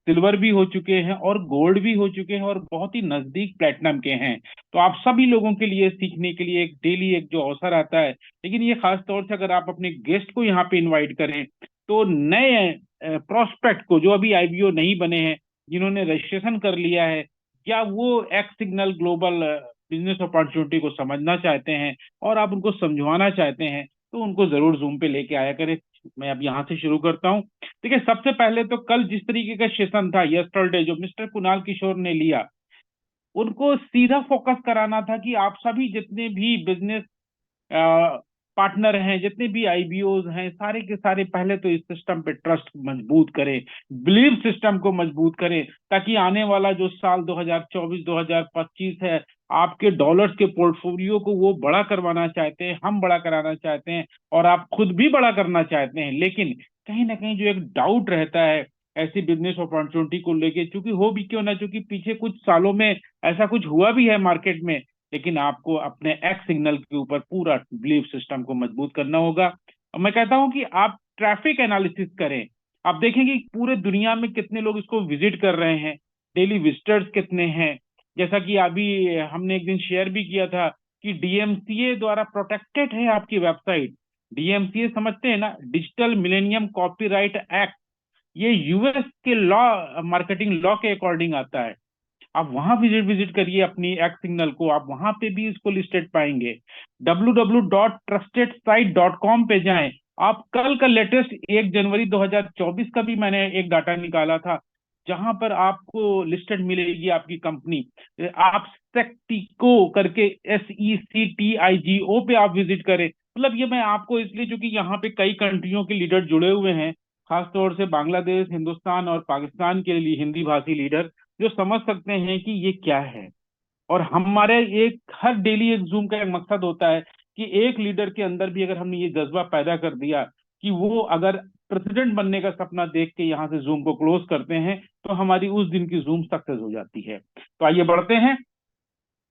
Speaker 3: सिल्वर भी हो चुके हैं और गोल्ड भी हो चुके हैं और बहुत ही नजदीक प्लेटिनम के हैं। तो आप सभी लोगों के लिए सीखने के लिए एक डेली एक जो अवसर आता है, लेकिन ये खास तौर से अगर आप अपने गेस्ट को यहाँ पे इनवाइट करें तो नए प्रोस्पेक्ट को जो अभी आईबीओ नहीं बने हैं, जिन्होंने रजिस्ट्रेशन कर लिया है, या वो x signal global business opportunity को समझना चाहते हैं और आप उनको समझवाना चाहते हैं, तो उनको जरूर जूम पे लेके आया करें। मैं अब यहाँ से शुरू करता हूँ। देखिए, सबसे पहले तो कल जिस तरीके का सेशन था यस्टरडे, जो मिस्टर कुणाल किशोर ने लिया, उनको सीधा फोकस कराना था कि आप सभी जितने भी बिजनेस पार्टनर हैं, जितने भी आईबीओज हैं, सारे के सारे पहले तो इस सिस्टम पे ट्रस्ट मजबूत करें, बिलीव सिस्टम को मजबूत करें, ताकि आने वाला जो साल 2024-2025 है, आपके डॉलर्स के पोर्टफोलियो को वो बड़ा करवाना चाहते हैं, हम बड़ा कराना चाहते हैं, और आप खुद भी बड़ा करना चाहते हैं। लेकिन कहीं ना कहीं जो एक डाउट रहता है ऐसी बिजनेस अपॉर्चुनिटी को लेके, चूंकि हो भी क्यों ना, चूंकि पीछे कुछ सालों में ऐसा कुछ हुआ भी है मार्केट में, लेकिन आपको अपने एक्स सिग्नल के ऊपर पूरा बिलीफ सिस्टम को मजबूत करना होगा। और मैं कहता हूं कि आप ट्रैफिक एनालिसिस करें। आप देखेंगे पूरे दुनिया में कितने लोग इसको विजिट कर रहे हैं, डेली विजिटर्स कितने हैं। जैसा कि अभी हमने एक दिन शेयर भी किया था कि डीएमसीए द्वारा प्रोटेक्टेड है आपकी वेबसाइट। डीएमसीए समझते हैं ना, डिजिटल मिलेनियम कॉपीराइट एक्ट। ये यूएस के लॉ, मार्केटिंग लॉ के अकॉर्डिंग आता है। आप वहां विजिट करिए अपनी एक्स सिग्नल को, आप वहां पे भी इसको लिस्टेड पाएंगे। www.trustedsite.com पे जाएं। आप कल का लेटेस्ट 1 जनवरी 2024 का भी मैंने एक डाटा निकाला था, जहां पर आपको लिस्टेड मिलेगी आपकी कंपनी। आप सेक्टिको करके, SECTIGO पे आप विजिट करें। मतलब ये मैं आपको इसलिए, क्योंकि यहाँ पे कई कंट्रियों के लीडर जुड़े हुए हैं, खासतौर से बांग्लादेश, हिंदुस्तान और पाकिस्तान के लिए हिंदी भाषी लीडर, जो समझ सकते हैं कि ये क्या है। और हमारे एक हर डेली एक जूम का एक मकसद होता है कि एक लीडर के अंदर भी अगर हमने ये जज्बा पैदा कर दिया कि वो अगर प्रेसिडेंट बनने का सपना देख के यहाँ से जूम को क्लोज करते हैं, तो हमारी उस दिन की जूम सक्सेस हो जाती है। तो आइए बढ़ते हैं।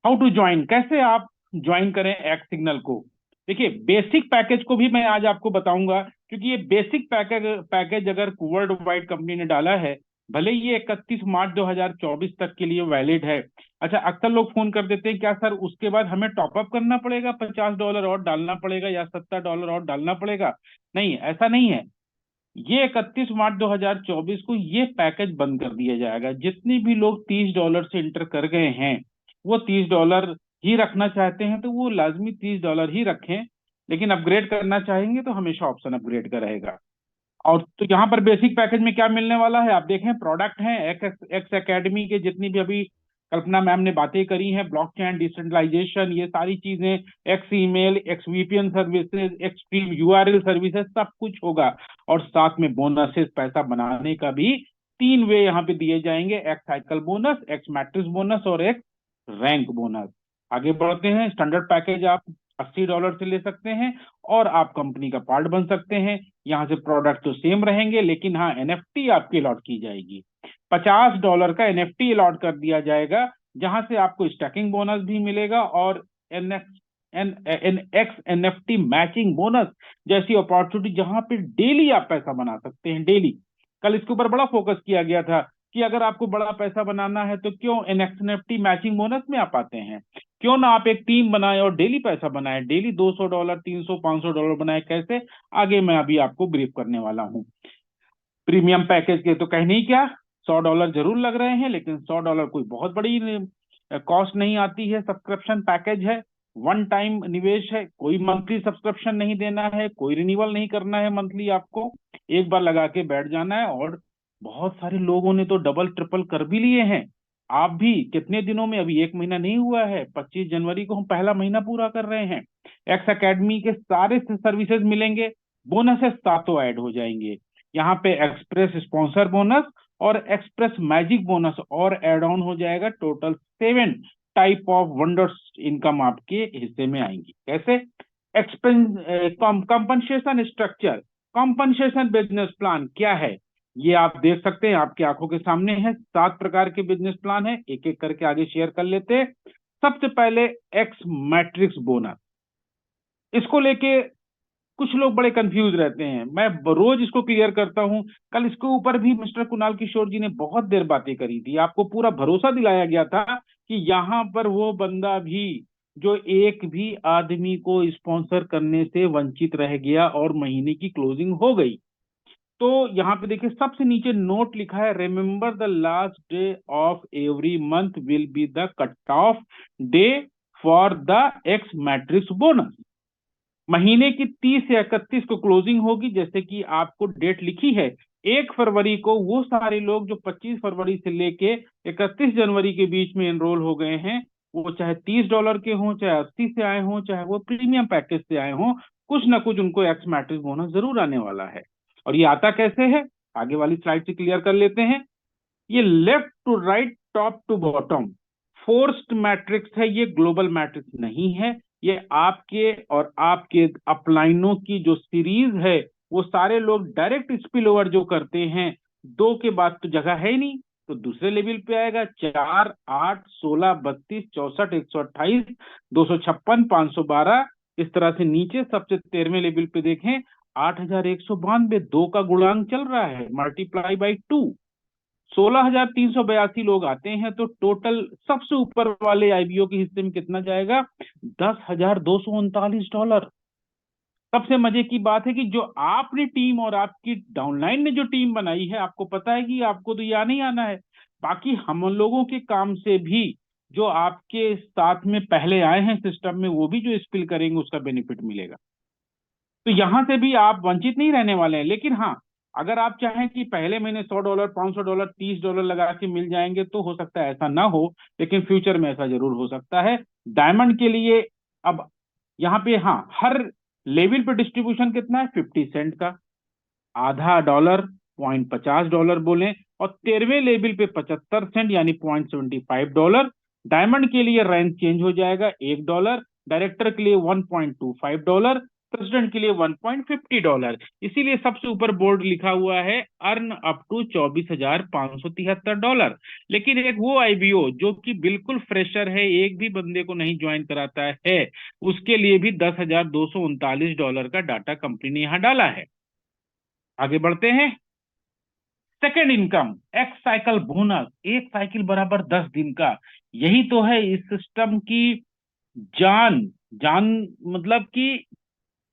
Speaker 3: हाउ टू ज्वाइन, कैसे आप ज्वाइन करें एक्स सिग्नल को। देखिए, बेसिक पैकेज को भी मैं आज आपको बताऊंगा, क्योंकि ये बेसिक पैकेज अगर वर्ल्ड वाइड कंपनी ने डाला है, भले ही ये 31 मार्च 2024 तक के लिए वैलिड है। अच्छा, अक्सर लोग फोन कर देते हैं, क्या सर उसके बाद हमें टॉपअप करना पड़ेगा, $50 और डालना पड़ेगा या $70 और डालना पड़ेगा? नहीं, ऐसा नहीं है। ये 31 मार्च 2024 को ये पैकेज बंद कर दिया जाएगा। जितने भी लोग $30 से इंटर कर गए हैं, वो $30 ही रखना चाहते हैं तो वो लाजमी $30 ही रखें, लेकिन अपग्रेड करना चाहेंगे तो हमेशा ऑप्शन अपग्रेड का रहेगा। और तो यहाँ पर बेसिक पैकेज में क्या मिलने वाला है, आप देखें, प्रोडक्ट हैं एक्स एकेडमी के, जितनी भी अभी कल्पना मैम ने बातें करी हैं, ब्लॉकचेन, डिसेंट्रलाइजेशन, ये सारी चीजें, x email, x VPN services, extreme URL services, सब कुछ होगा। और साथ में बोनसेस, पैसा बनाने का भी 3 वे यहाँ पे दिए जाएंगे, x cycle bonus, x matrix bonus और एक्स रैंक बोनस। आगे बढ़ते हैं। स्टैंडर्ड पैकेज आप $80 से ले सकते हैं और आप कंपनी का पार्ट बन सकते हैं। यहाँ से प्रोडक्ट तो सेम रहेंगे, लेकिन हाँ NFT आपकी अलॉट की जाएगी। $50 का NFT अलॉट कर दिया जाएगा, जहां से आपको स्टैकिंग बोनस भी मिलेगा और NX NFT मैचिंग बोनस जैसी अपॉर्चुनिटी, जहां पे डेली आप पैसा बना सकते हैं। डेली, कल इसके ऊपर बड़ा फोकस किया गया था कि अगर आपको बड़ा पैसा बनाना है तो क्यों NX NFT मैचिंग बोनस में आप आते हैं, क्यों ना आप एक टीम बनाए और डेली पैसा बनाए, डेली $200, $300, $500 बनाए। कैसे, आगे मैं अभी आपको ब्रीफ करने वाला हूँ। प्रीमियम पैकेज के तो कहने ही क्या, $100 जरूर लग रहे हैं, लेकिन $100 कोई बहुत बड़ी कॉस्ट नहीं आती है। सब्सक्रिप्शन पैकेज है, वन टाइम निवेश है, कोई मंथली सब्सक्रिप्शन नहीं देना है, कोई रिन्यूअल नहीं करना है मंथली, आपको एक बार लगा के बैठ जाना है। और बहुत सारे लोगों ने तो डबल ट्रिपल कर भी लिए हैं। आप भी कितने दिनों में, अभी 1 महीना नहीं हुआ है, 25 जनवरी को हम पहला महीना पूरा कर रहे हैं। एक्स एकेडमी के सारे सर्विसेज मिलेंगे, बोनसेस सातों ऐड हो जाएंगे। यहाँ पे एक्सप्रेस स्पॉन्सर बोनस और एक्सप्रेस मैजिक बोनस और एड ऑन हो जाएगा। Total 7 type of wonders income आपके हिस्से में आएंगी। कैसे, compensation structure, compensation business plan क्या है, ये आप देख सकते हैं, आपकी आंखों के सामने है। 7 प्रकार के बिजनेस प्लान है, एक एक करके आगे शेयर कर लेते हैं। सबसे पहले एक्स मैट्रिक्स बोनस, इसको लेके कुछ लोग बड़े कंफ्यूज रहते हैं, मैं रोज इसको क्लियर करता हूं। कल इसके ऊपर भी मिस्टर कुणाल किशोर जी ने बहुत देर बातें करी थी, आपको पूरा भरोसा दिलाया गया था कि यहाँ पर वो बंदा भी जो एक भी आदमी को स्पॉन्सर करने से वंचित रह गया और महीने की क्लोजिंग हो गई। तो यहाँ पे देखिए सबसे नीचे नोट लिखा है, remember the last day of every month will be the cut off day for the x matrix bonus. महीने की 30 या 31 को क्लोजिंग होगी, जैसे कि आपको डेट लिखी है 1 फरवरी को। वो सारे लोग जो 25 फरवरी से लेके 31 जनवरी के बीच में एनरोल हो गए हैं, वो चाहे $30 के हों, चाहे 80 से आए हों, चाहे वो प्रीमियम पैकेज से आए हों, कुछ ना कुछ उनको एक्स मैट्रिक्स बोनस जरूर आने वाला है। और ये आता कैसे है, आगे वाली स्लाइड से क्लियर कर लेते हैं। ये left to right, top to bottom forced matrix है, ये ग्लोबल मैट्रिक्स नहीं है। ये आपके और आपके अपलाइनों की जो सीरीज है, वो सारे लोग डायरेक्ट स्पिल ओवर जो करते हैं, 2 के बाद तो जगह है ही नहीं, तो दूसरे लेवल पे आएगा। 4, 8, 16, 32, 64, 128, 256, 512, इस तरह से नीचे सबसे 13वें लेवल पे देखें 8192, 2 का गुणांक चल रहा है, मल्टीप्लाई बाई 2, 16,382 लोग आते हैं। तो टोटल सबसे ऊपर वाले आईबीओ के हिस्से में कितना जाएगा, $10,239। सबसे मजे की बात है कि जो आपने टीम और आपकी डाउनलाइन ने जो टीम बनाई है, आपको पता है कि आपको तो ये आना ही आना है, बाकी हम लोगों के काम से भी जो आपके साथ में पहले आए हैं सिस्टम में, वो भी जो स्पिल करेंगे उसका बेनिफिट मिलेगा। तो यहां से भी आप वंचित नहीं रहने वाले हैं। लेकिन हाँ, अगर आप चाहें कि पहले महीने $100, $500, $30 लगा के मिल जाएंगे, तो हो सकता है ऐसा ना हो, लेकिन फ्यूचर में ऐसा जरूर हो सकता है। डायमंड के लिए अब यहाँ पे हाँ, हर लेवल पे डिस्ट्रीब्यूशन कितना है, 50 सेंट का, आधा डॉलर, $0.50 बोले, और 13वें लेवल पे 75 सेंट यानी $0.75। डायमंड के लिए रैंक चेंज हो जाएगा, $1, डायरेक्टर के लिए $1.25, प्रेसिडेंट के लिए $1.50। इसीलिए सबसे ऊपर बोर्ड लिखा हुआ है अर्न अप टू $24,573। लेकिन एक वो आईबीओ जो कि बिल्कुल फ्रेशर है, एक भी बंदे को नहीं ज्वाइन कराता है, उसके लिए भी $10,239 का डाटा कंपनी ने यहां डाला है। आगे बढ़ते हैं। Second income, x cycle bonus, एक साइकिल बराबर 10 दिन का। यही तो है इस सिस्टम की जान। जान मतलब कि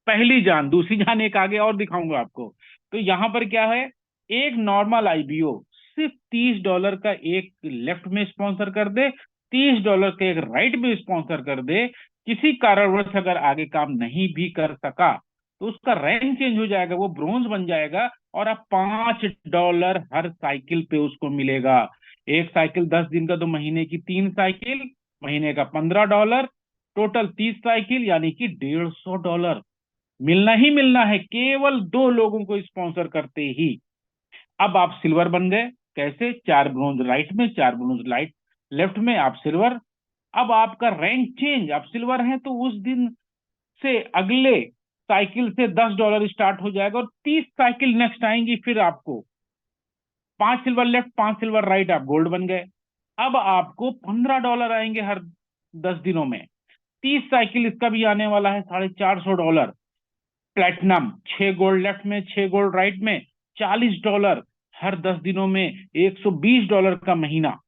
Speaker 3: पहली जान, दूसरी जान एक आगे और दिखाऊंगा आपको। तो यहां पर क्या है, एक नॉर्मल आईबीओ सिर्फ $30 का एक लेफ्ट में स्पॉन्सर कर दे, $30 का एक राइट में स्पॉन्सर कर दे, किसी कारणवश अगर आगे काम नहीं भी कर सका, तो उसका रैंक चेंज हो जाएगा, वो ब्रोंज बन जाएगा, और अब $5 हर साइकिल पे उसको मिलेगा। एक साइकिल 10 दिन का, तो महीने की 3 साइकिल, महीने का $15, टोटल 30 साइकिल यानी कि $150 मिलना ही मिलना है, केवल 2 लोगों को स्पॉन्सर करते ही। अब आप सिल्वर बन गए, कैसे, 4 ब्रोंज राइट में, 4 ब्रोंज राइट लेफ्ट में, आप सिल्वर। अब आपका रैंक चेंज, आप सिल्वर हैं तो उस दिन उससे अगले साइकिल से $10 स्टार्ट हो जाएगा और 30 साइकिल नेक्स्ट आएंगी, फिर आपको 5 सिल्वर लेफ्ट 5 सिल्वर राइट, आप गोल्ड बन गए। अब आपको $15 आएंगे हर 10 दिनों में। 30 साइकिल इसका भी आने वाला है $450। प्लेटिनम 6 गोल्ड लेफ्ट में 6 गोल्ड राइट में $40 हर 10 दिनों में, $120 का महीना।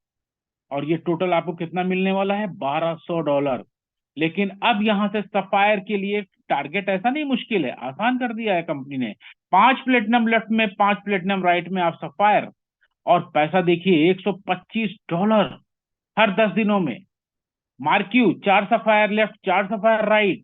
Speaker 3: और ये टोटल आपको कितना मिलने वाला है? $1200। लेकिन अब यहां से सफायर के लिए टारगेट ऐसा नहीं मुश्किल है, आसान कर दिया है कंपनी ने। 5 प्लेटिनम लेफ्ट में 5 प्लेटिनम राइट में आप सफायर, और पैसा देखिए $125 हर 10 दिनों में। Marquee 4 sapphire left 4 sapphire right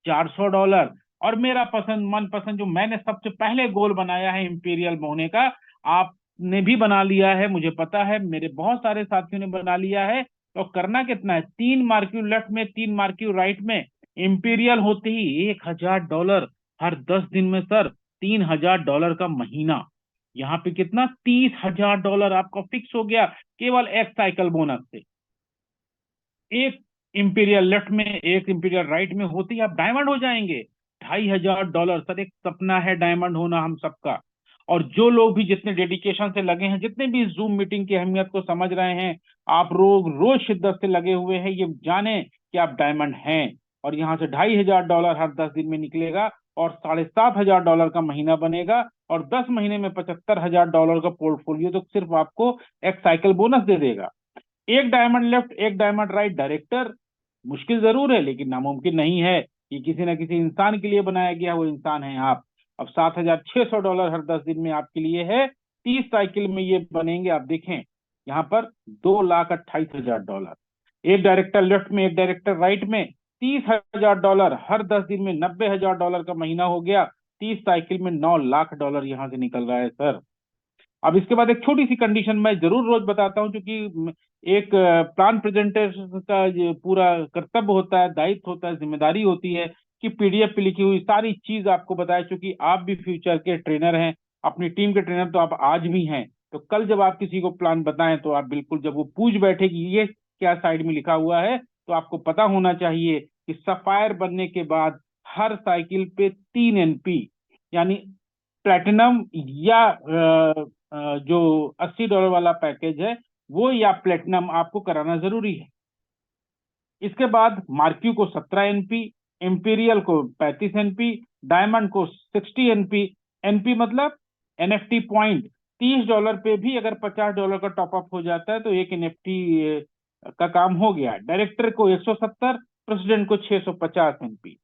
Speaker 3: $400। और मेरा पसंद मनपसंद जो मैंने सबसे पहले गोल बनाया है इंपीरियल होने का, आपने भी बना लिया है, मुझे पता है, मेरे बहुत सारे साथियों ने बना लिया है। तो करना कितना है? 3 मार्क्यू लेफ्ट में 3 मार्क्यू राइट में इंपीरियल होते ही $1000 हर 10 दिन में सर, $3000 का महीना। यहाँ पे कितना? $30,000 आपका फिक्स हो गया केवल एक साइकिल बोनस से। एक इंपीरियल लेफ्ट में एक इंपीरियल राइट में होते ही आप डायमंड हो जाएंगे। $2500 सर, एक सपना है डायमंड होना हम सबका। और जो लोग भी जितने डेडिकेशन से लगे हैं, जितने भी जूम मीटिंग की अहमियत को समझ रहे हैं, आप रोज रोज शिद्दत से लगे हुए हैं, ये जाने कि आप डायमंड हैं। और यहाँ से $2500 हर 10 दिन में निकलेगा और $7500 का महीना बनेगा और 10 महीने में $75,000 का पोर्टफोलियो तो सिर्फ आपको एक साइकिल बोनस दे देगा। एक डायमंड लेफ्ट एक डायमंड राइट डायरेक्टर मुश्किल जरूर है, लेकिन नामुमकिन नहीं है। ये किसी ना किसी इंसान के लिए बनाया गया, वो इंसान है आप। अब $7,600 हर 10 दिन में आपके लिए है। 30 साइकिल में ये बनेंगे, आप देखें यहाँ पर $2,28,000। एक डायरेक्टर लेफ्ट में एक डायरेक्टर राइट में $30,000 हर 10 दिन में $90,000 का महीना हो गया। 30 साइकिल में $9,00,000 यहाँ से निकल रहा है सर। अब इसके बाद एक छोटी सी कंडीशन मैं जरूर रोज बताता हूं, क्योंकि एक प्लान प्रेजेंटर का ये पूरा कर्तव्य होता है, दायित्व होता है, जिम्मेदारी होती है कि पीडीएफ पे लिखी हुई सारी चीज आपको बताए। चूंकि आप भी फ्यूचर के ट्रेनर हैं, अपनी टीम के ट्रेनर तो आप आज भी हैं, तो कल जब आप किसी को प्लान बताएं तो आप बिल्कुल, जब वो पूछ बैठे कि ये क्या साइड में लिखा हुआ है, तो आपको पता होना चाहिए कि सफायर बनने के बाद हर साइकिल पे 3 एनपी यानी प्लेटिनम या जो $80 वाला पैकेज है वो या प्लेटिनम आपको कराना जरूरी है। इसके बाद मार्क्यू को 17 एनपी, इंपीरियल को 35 एनपी, डायमंड को 60 एनपी। एनपी मतलब एनएफटी पॉइंट। $30 पे भी अगर $50 का टॉपअप हो जाता है तो एक एनएफटी का काम हो गया। डायरेक्टर को 170, प्रेसिडेंट को 650 एनपी।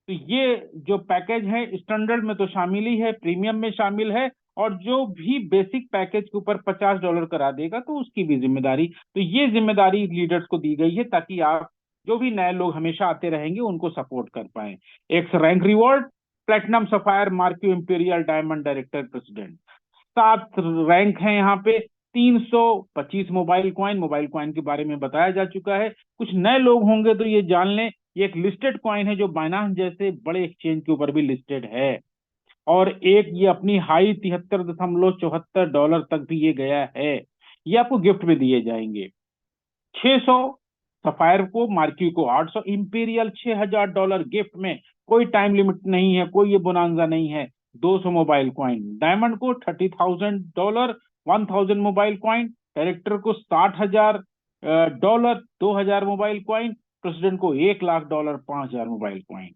Speaker 3: तो ये जो पैकेज है स्टैंडर्ड में तो शामिल ही है, प्रीमियम में शामिल है, और जो भी बेसिक पैकेज के ऊपर $50 करा देगा तो उसकी भी जिम्मेदारी। तो ये जिम्मेदारी लीडर्स को दी गई है ताकि आप जो भी नए लोग हमेशा आते रहेंगे उनको सपोर्ट कर पाए। एक rank reward, platinum sapphire marquee imperial diamond director president. 7 rank है यहाँ पे। 325 मोबाइल कॉइन के बारे में बताया जा चुका है। कुछ नए लोग होंगे तो ये जान लें, ये एक लिस्टेड कॉइन है जो बाइनांस जैसे बड़े एक्सचेंज के ऊपर भी लिस्टेड है। और एक ये अपनी हाई $73.74 तक भी ये गया है। ये आपको गिफ्ट में दिए जाएंगे। 600 सफायर को, मार्क्यू को 800, इंपीरियल $6,000 गिफ्ट में, कोई टाइम लिमिट नहीं है, कोई ये बोनांजा नहीं है। 200 मोबाइल कॉइन। डायमंड को $30,000 1000 मोबाइल कॉइन। डायरेक्टर को $60,000 2000 मोबाइल कॉइन। प्रेसिडेंट को $1,00,000 5000 मोबाइल कॉइन।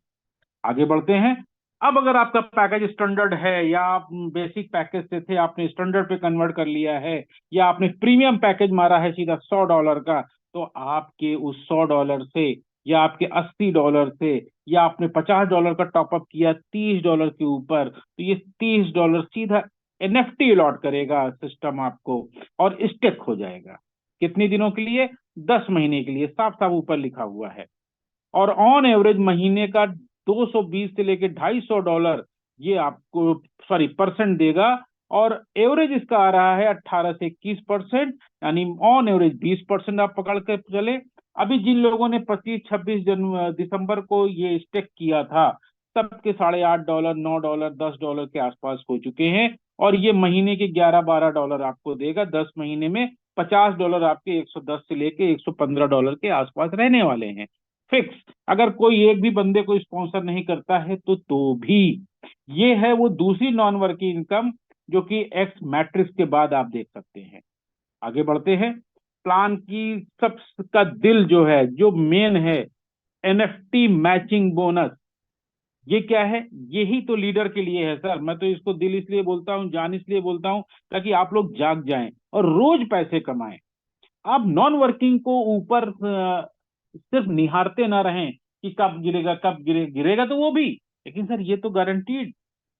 Speaker 3: आगे बढ़ते हैं। अब अगर आपका पैकेज स्टैंडर्ड है या आप बेसिक पैकेज से थे, आपने स्टैंडर्ड पे कन्वर्ट कर लिया है, या आपने प्रीमियम पैकेज मारा है सीधा $100 का, तो आपके उस $100 से या आपके $80 से या आपने $50 का टॉपअप किया $30 के ऊपर, तो ये $30 सीधा एनएफटी अलॉट करेगा सिस्टम आपको और स्टेक हो जाएगा। कितने दिनों के लिए? 10 महीने के लिए, साफ साफ ऊपर लिखा हुआ है। और ऑन एवरेज महीने का 220 से लेके $250 ये आपको परसेंट देगा। और एवरेज इसका आ रहा है 18 से 21%, यानी ऑन एवरेज 20% आप पकड़ के चले। अभी जिन लोगों ने 25-26 दिसंबर को ये स्टेक किया था, सबके $8.5 $9 $10 के आसपास हो चुके हैं। और ये महीने के $11-12 आपको देगा। 10 महीने में $50 आपके 110 से लेके $115 के आसपास रहने वाले हैं। फिक्स। अगर कोई एक भी बंदे को स्पॉन्सर नहीं करता है तो भी ये है वो दूसरी नॉन वर्किंग इनकम जो कि एक्स मैट्रिक्स के बाद आप देख सकते हैं। आगे बढ़ते हैं। प्लान की सबका दिल जो है, जो मेन है, एनएफटी मैचिंग बोनस। ये क्या है? यही तो लीडर के लिए है सर। मैं तो इसको दिल इसलिए बोलता हूँ, जान इसलिए बोलता हूँ, ताकि आप लोग जाग जाएं और रोज पैसे कमाएं। आप नॉन वर्किंग को ऊपर सिर्फ निहारते ना रहें कि कब गिरेगा कब गिरेगा तो वो भी, लेकिन सर ये तो गारंटीड।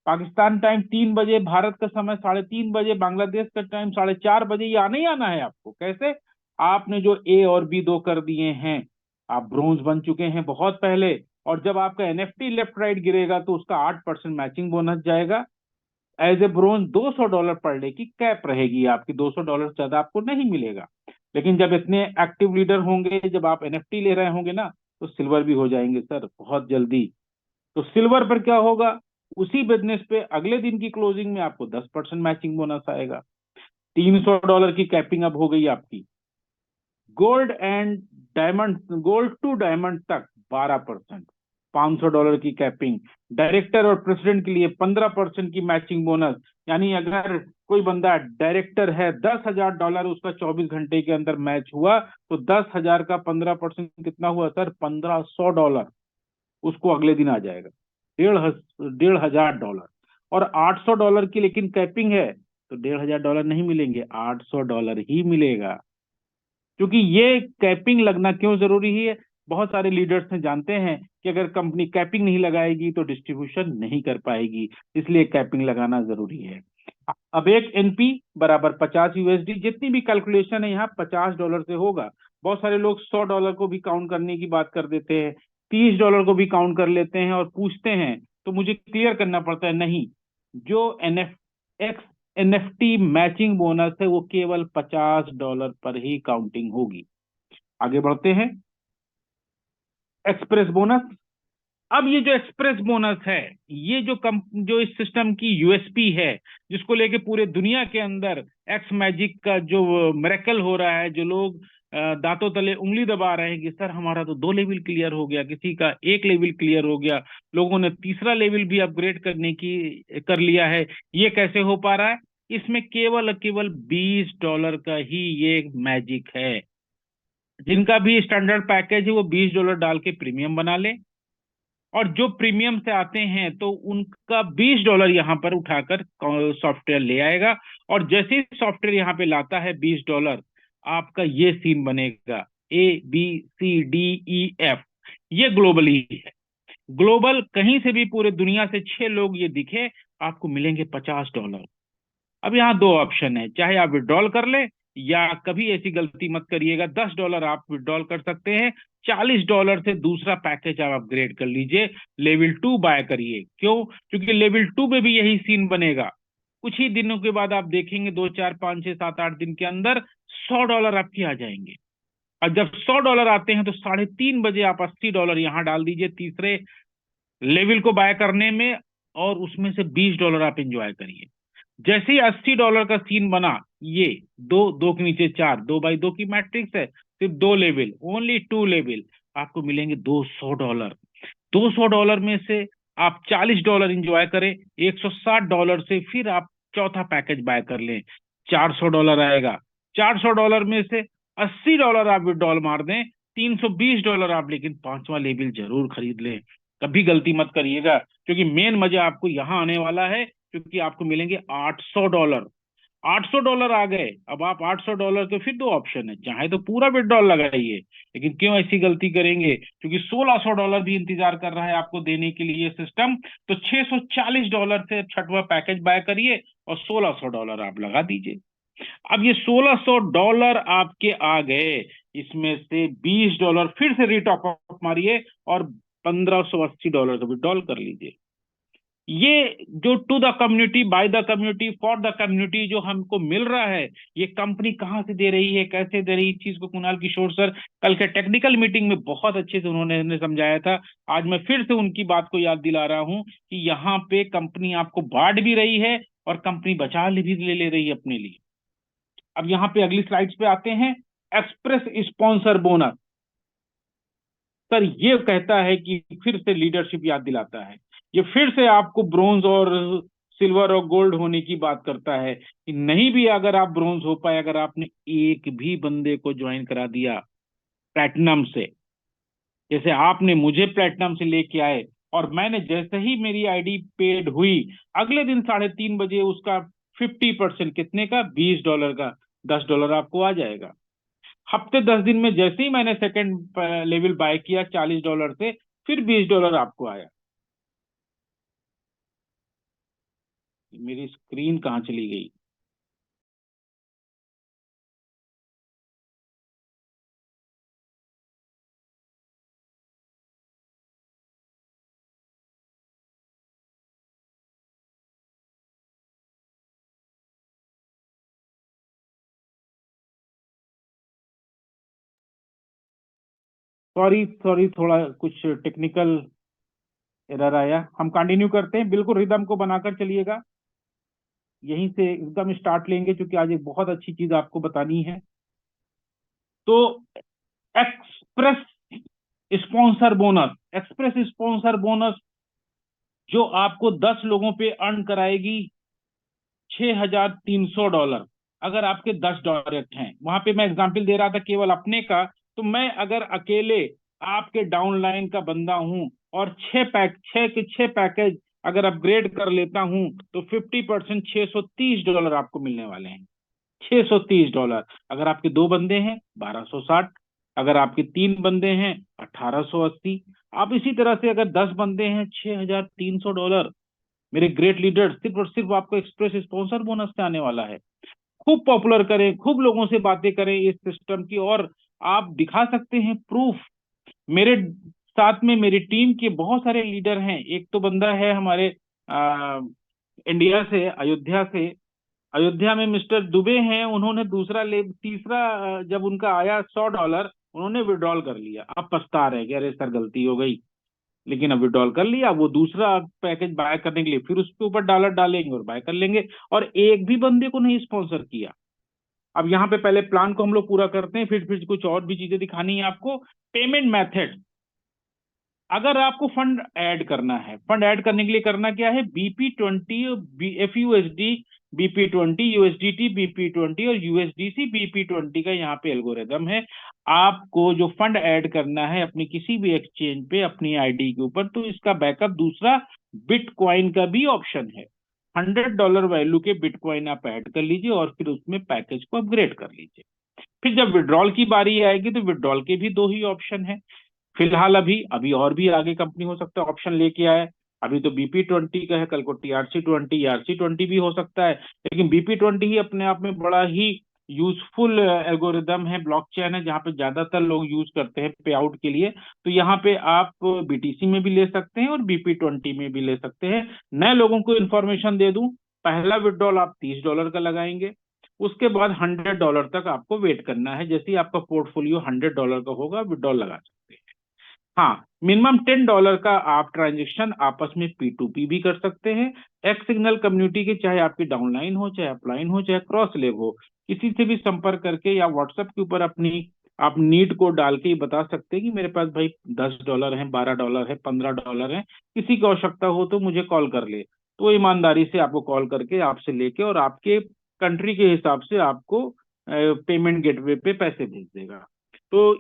Speaker 3: पाकिस्तान टाइम 3 बजे, भारत का समय 3:30 बजे, बांग्लादेश का टाइम 4:30 बजे, ये आना ही आना है आपको। कैसे? आपने जो ए और बी दो कर दिए हैं, आप ब्रोंज बन चुके हैं बहुत पहले। और जब आपका एनएफटी लेफ्ट राइट गिरेगा तो उसका 8% मैचिंग बोनस जाएगा। As a bronze $200 per day की कैप रहेगी आपकी, $200 ज्यादा आपको नहीं मिलेगा। लेकिन जब इतने एक्टिव लीडर होंगे, जब आप एनएफटी ले रहे होंगे ना, तो सिल्वर भी हो जाएंगे सर बहुत जल्दी। तो सिल्वर पर क्या होगा? उसी बिजनेस पे अगले दिन की क्लोजिंग में आपको 10% मैचिंग बोनस आएगा। $300 की कैपिंग अब हो गई आपकी। Gold and diamond, gold to diamond तक 12%, $500 की कैपिंग। डायरेक्टर और प्रेसिडेंट के लिए 15% की मैचिंग बोनस। यानी अगर कोई बंदा डायरेक्टर है, $10,000 उसका 24 घंटे के अंदर मैच हुआ, तो 10,000 का 15% कितना हुआ सर? $1,500 उसको अगले दिन आ जाएगा। $1,500। और $800 की लेकिन कैपिंग है, तो $1,500 नहीं मिलेंगे, $800 ही मिलेगा। क्योंकि ये कैपिंग लगना क्यों जरूरी है? बहुत सारे लीडर्स ने जानते हैं कि अगर कंपनी कैपिंग नहीं लगाएगी तो डिस्ट्रीब्यूशन नहीं कर पाएगी, इसलिए कैपिंग लगाना जरूरी है। अब एक एनपी बराबर 50 यूएसडी, जितनी भी कैलकुलेशन है यहाँ $50 से होगा। बहुत सारे लोग $100 को भी काउंट करने की बात कर देते हैं, $30 को भी काउंट कर लेते हैं और पूछते हैं, तो मुझे क्लियर करना पड़ता है, नहीं, जो एनएफटी मैचिंग बोनस है वो केवल $50 पर ही काउंटिंग होगी। आगे बढ़ते हैं। Express bonus. अब ये जो एक्सप्रेस बोनस है, ये जो इस सिस्टम की यूएसपी है, जिसको लेके पूरे दुनिया के अंदर एक्स मैजिक का जो मिरेकल हो रहा है, जो लोग दांतों तले उंगली दबा रहे हैं कि सर हमारा तो 2 लेवल क्लियर हो गया, किसी का 1 लेवल क्लियर हो गया, लोगों ने तीसरा लेवल भी अपग्रेड करने की कर लिया है। ये कैसे हो पा रहा है? इसमें केवल केवल $20 का ही ये मैजिक है। जिनका भी स्टैंडर्ड पैकेज है वो $20 डाल के प्रीमियम बना ले, और जो प्रीमियम से आते हैं तो उनका $20 यहाँ पर उठाकर सॉफ्टवेयर ले आएगा। और जैसे ही सॉफ्टवेयर यहाँ पे लाता है $20, आपका ये सीन बनेगा ABCDEF। ये ग्लोबली है। ग्लोबल कहीं से भी पूरे दुनिया से 6 लोग ये दिखे, आपको मिलेंगे $50। अब यहाँ 2 ऑप्शन है, चाहे आप विड्रॉल कर ले, या कभी ऐसी गलती मत करिएगा, $10 आप विड्रॉल कर सकते हैं, $40 से दूसरा पैकेज आप अपग्रेड कर लीजिए, लेवल 2 बाय करिए। क्यों? क्योंकि लेवल 2 में भी यही सीन बनेगा। कुछ ही दिनों के बाद आप देखेंगे, 2 4 5 6 7 8 दिन के अंदर $100 आपके आ जाएंगे। और जब $100 आते हैं तो 3:30 बजे आप $80 यहाँ डाल दीजिए तीसरे लेवल को बाय करने में, और उसमें से $20 आप इंजॉय करिए। जैसे ही $80 का सीन बना, ये दो के नीचे 4, 2x2 की मैट्रिक्स है, सिर्फ 2 लेवल, ओनली 2 लेवल, आपको मिलेंगे $200। $200 में से आप $40 इंजॉय करें, $160 से फिर आप चौथा पैकेज बाय कर लें, $400 आएगा। $400 में से $80 आप विड्रॉल मार दें, $320 आप लेकिन 5वां लेवल जरूर खरीद लें। कभी गलती मत करिएगा, क्योंकि मेन मजा आपको यहाँ आने वाला है, क्योंकि आपको मिलेंगे $800। $800 आ गए। अब आप $800 के फिर 2 ऑप्शन है, चाहे तो पूरा विड्रॉल लगाइए, लेकिन क्यों ऐसी गलती करेंगे? क्योंकि $1,600 भी इंतजार कर रहा है आपको देने के लिए सिस्टम। तो $640 से 6वां पैकेज बाय करिए और $1,600 आप लगा दीजिए। अब ये $1,600 आपके आ गए, इसमें से $20 फिर से रिटॉप अप मारिए और $1,580 का विड्रॉल कर लीजिए। ये जो to the community, by the community, for the community जो हमको मिल रहा है, ये कंपनी कहाँ से दे रही है, कैसे दे रही है, इस चीज को कुणाल किशोर सर कल के टेक्निकल मीटिंग में बहुत अच्छे से उन्होंने समझाया था। आज मैं फिर से उनकी बात को याद दिला रहा हूं कि यहाँ पे कंपनी आपको बांट भी रही है और कंपनी बचा भी ले रही है अपने लिए। अब यहाँ पे अगली स्लाइड्स पे आते हैं। Express sponsor bonus. सर ये कहता है कि फिर से लीडरशिप याद दिलाता है, ये फिर से आपको ब्रोंज और सिल्वर और गोल्ड होने की बात करता है कि नहीं भी अगर आप ब्रोंज हो पाए, अगर आपने एक भी बंदे को ज्वाइन करा दिया प्लैटिनम से, जैसे आपने मुझे प्लेटिनम से लेके आए और मैंने जैसे ही मेरी आईडी पेड हुई, अगले दिन 3:30 बजे उसका 50% कितने का, $20 का, $10 आपको आ जाएगा। हफ्ते 10 दिन में जैसे ही मैंने सेकंड लेवल बाय किया $40 से, फिर $20 आपको आया। मेरी स्क्रीन कहाँ चली गई? सॉरी सॉरी, थोड़ा कुछ टेक्निकल एरर आया। हम कंटिन्यू करते हैं, बिल्कुल रिदम को बनाकर चलिएगा, यहीं से एकदम स्टार्ट लेंगे क्योंकि आज एक बहुत अच्छी चीज आपको बतानी है। तो express sponsor bonus, express sponsor bonus जो आपको 10 लोगों पे अर्न कराएगी $6,300, अगर आपके 10 डायरेक्ट हैं। वहां पे मैं एग्जांपल दे रहा था केवल अपने का, तो मैं अगर अकेले आपके डाउनलाइन का बंदा हूं और 6 पैकेज अगर अपग्रेड कर लेता हूं तो 50% $630 आपको मिलने वाले हैं। $630। अगर आपके 2 बंदे हैं 1260, अगर आपके 3 बंदे हैं 1880, आप इसी तरह से अगर 10 बंदे हैं $6,300। मेरे ग्रेट लीडर सिर्फ और सिर्फ आपको एक्सप्रेस स्पॉन्सर बोनस से आने वाला है। खूब पॉपुलर करें, खूब लोगों से बातें करें इस सिस्टम की, और आप दिखा सकते हैं प्रूफ। मेरे साथ में मेरी टीम के बहुत सारे लीडर हैं। एक तो बंदा है हमारे इंडिया से, अयोध्या से, अयोध्या में मिस्टर दुबे हैं, उन्होंने तीसरा जब उनका आया $100, उन्होंने विड्रॉल कर लिया। अब पछता रहे कि अरे सर गलती हो गई, लेकिन अब विड्रॉल कर लिया। वो दूसरा पैकेज बाय करने के लिए फिर उसके ऊपर डॉलर डालेंगे और बाय कर लेंगे, और एक भी बंदे को नहीं स्पॉन्सर किया। अब यहाँ पे पहले प्लान को हम लोग पूरा करते हैं, फिर कुछ और भी चीजें दिखानी है आपको। पेमेंट मेथड, अगर आपको फंड ऐड करना है, फंड ऐड करने के लिए करना क्या है, BP20, FUSD BP20, USDT BP20 और USDC BP20 का यहाँ पे एल्गोरिदम है। आपको जो फंड ऐड करना है अपनी किसी भी एक्सचेंज पे अपनी आईडी के ऊपर, तो इसका बैकअप दूसरा बिटकॉइन का भी ऑप्शन है। $100 वैल्यू के बिटकॉइन आप ऐड कर लीजिए और फिर उसमें पैकेज को अपग्रेड कर लीजिए। फिर जब विड्रॉल की बारी आएगी तो विड्रॉल के भी 2 ही ऑप्शन है फिलहाल। अभी और भी आगे कंपनी हो सकता है ऑप्शन लेके आए। अभी तो BP20 का है, कल को ERC20 भी हो सकता है, लेकिन BP20 ही अपने आप में बड़ा ही यूजफुल एल्गोरिदम है, ब्लॉकचेन है, जहाँ पे ज्यादातर लोग यूज करते हैं पे आउट के लिए। तो यहाँ पे आप BTC में भी ले सकते हैं और BP20 में भी ले सकते हैं। नए लोगों को इन्फॉर्मेशन दे दूं, पहला विड्रॉल आप $30 का लगाएंगे, उसके बाद $100 तक आपको वेट करना है। जैसे ही आपका पोर्टफोलियो $100 का होगा, विड्रॉल लगा सकते हैं। हाँ, मिनिमम $10 का आप ट्रांजेक्शन आपस में P2P भी कर सकते हैं। एक्स सिग्नल कम्युनिटी के, चाहे आपकी डाउनलाइन हो, चाहे अपलाइन हो, चाहे क्रॉस लेग हो, किसी से भी संपर्क करके या व्हाट्सएप के ऊपर अपनी आप नीड को डाल के ही बता सकते हैं कि मेरे पास भाई $10 है, $12 है, $15 है, किसी को आवश्यकता हो तो मुझे कॉल कर ले। तो ईमानदारी से आपको कॉल करके आपसे लेके और आपके कंट्री के हिसाब से आपको पेमेंट गेटवे पे पैसे भेज देगा। तो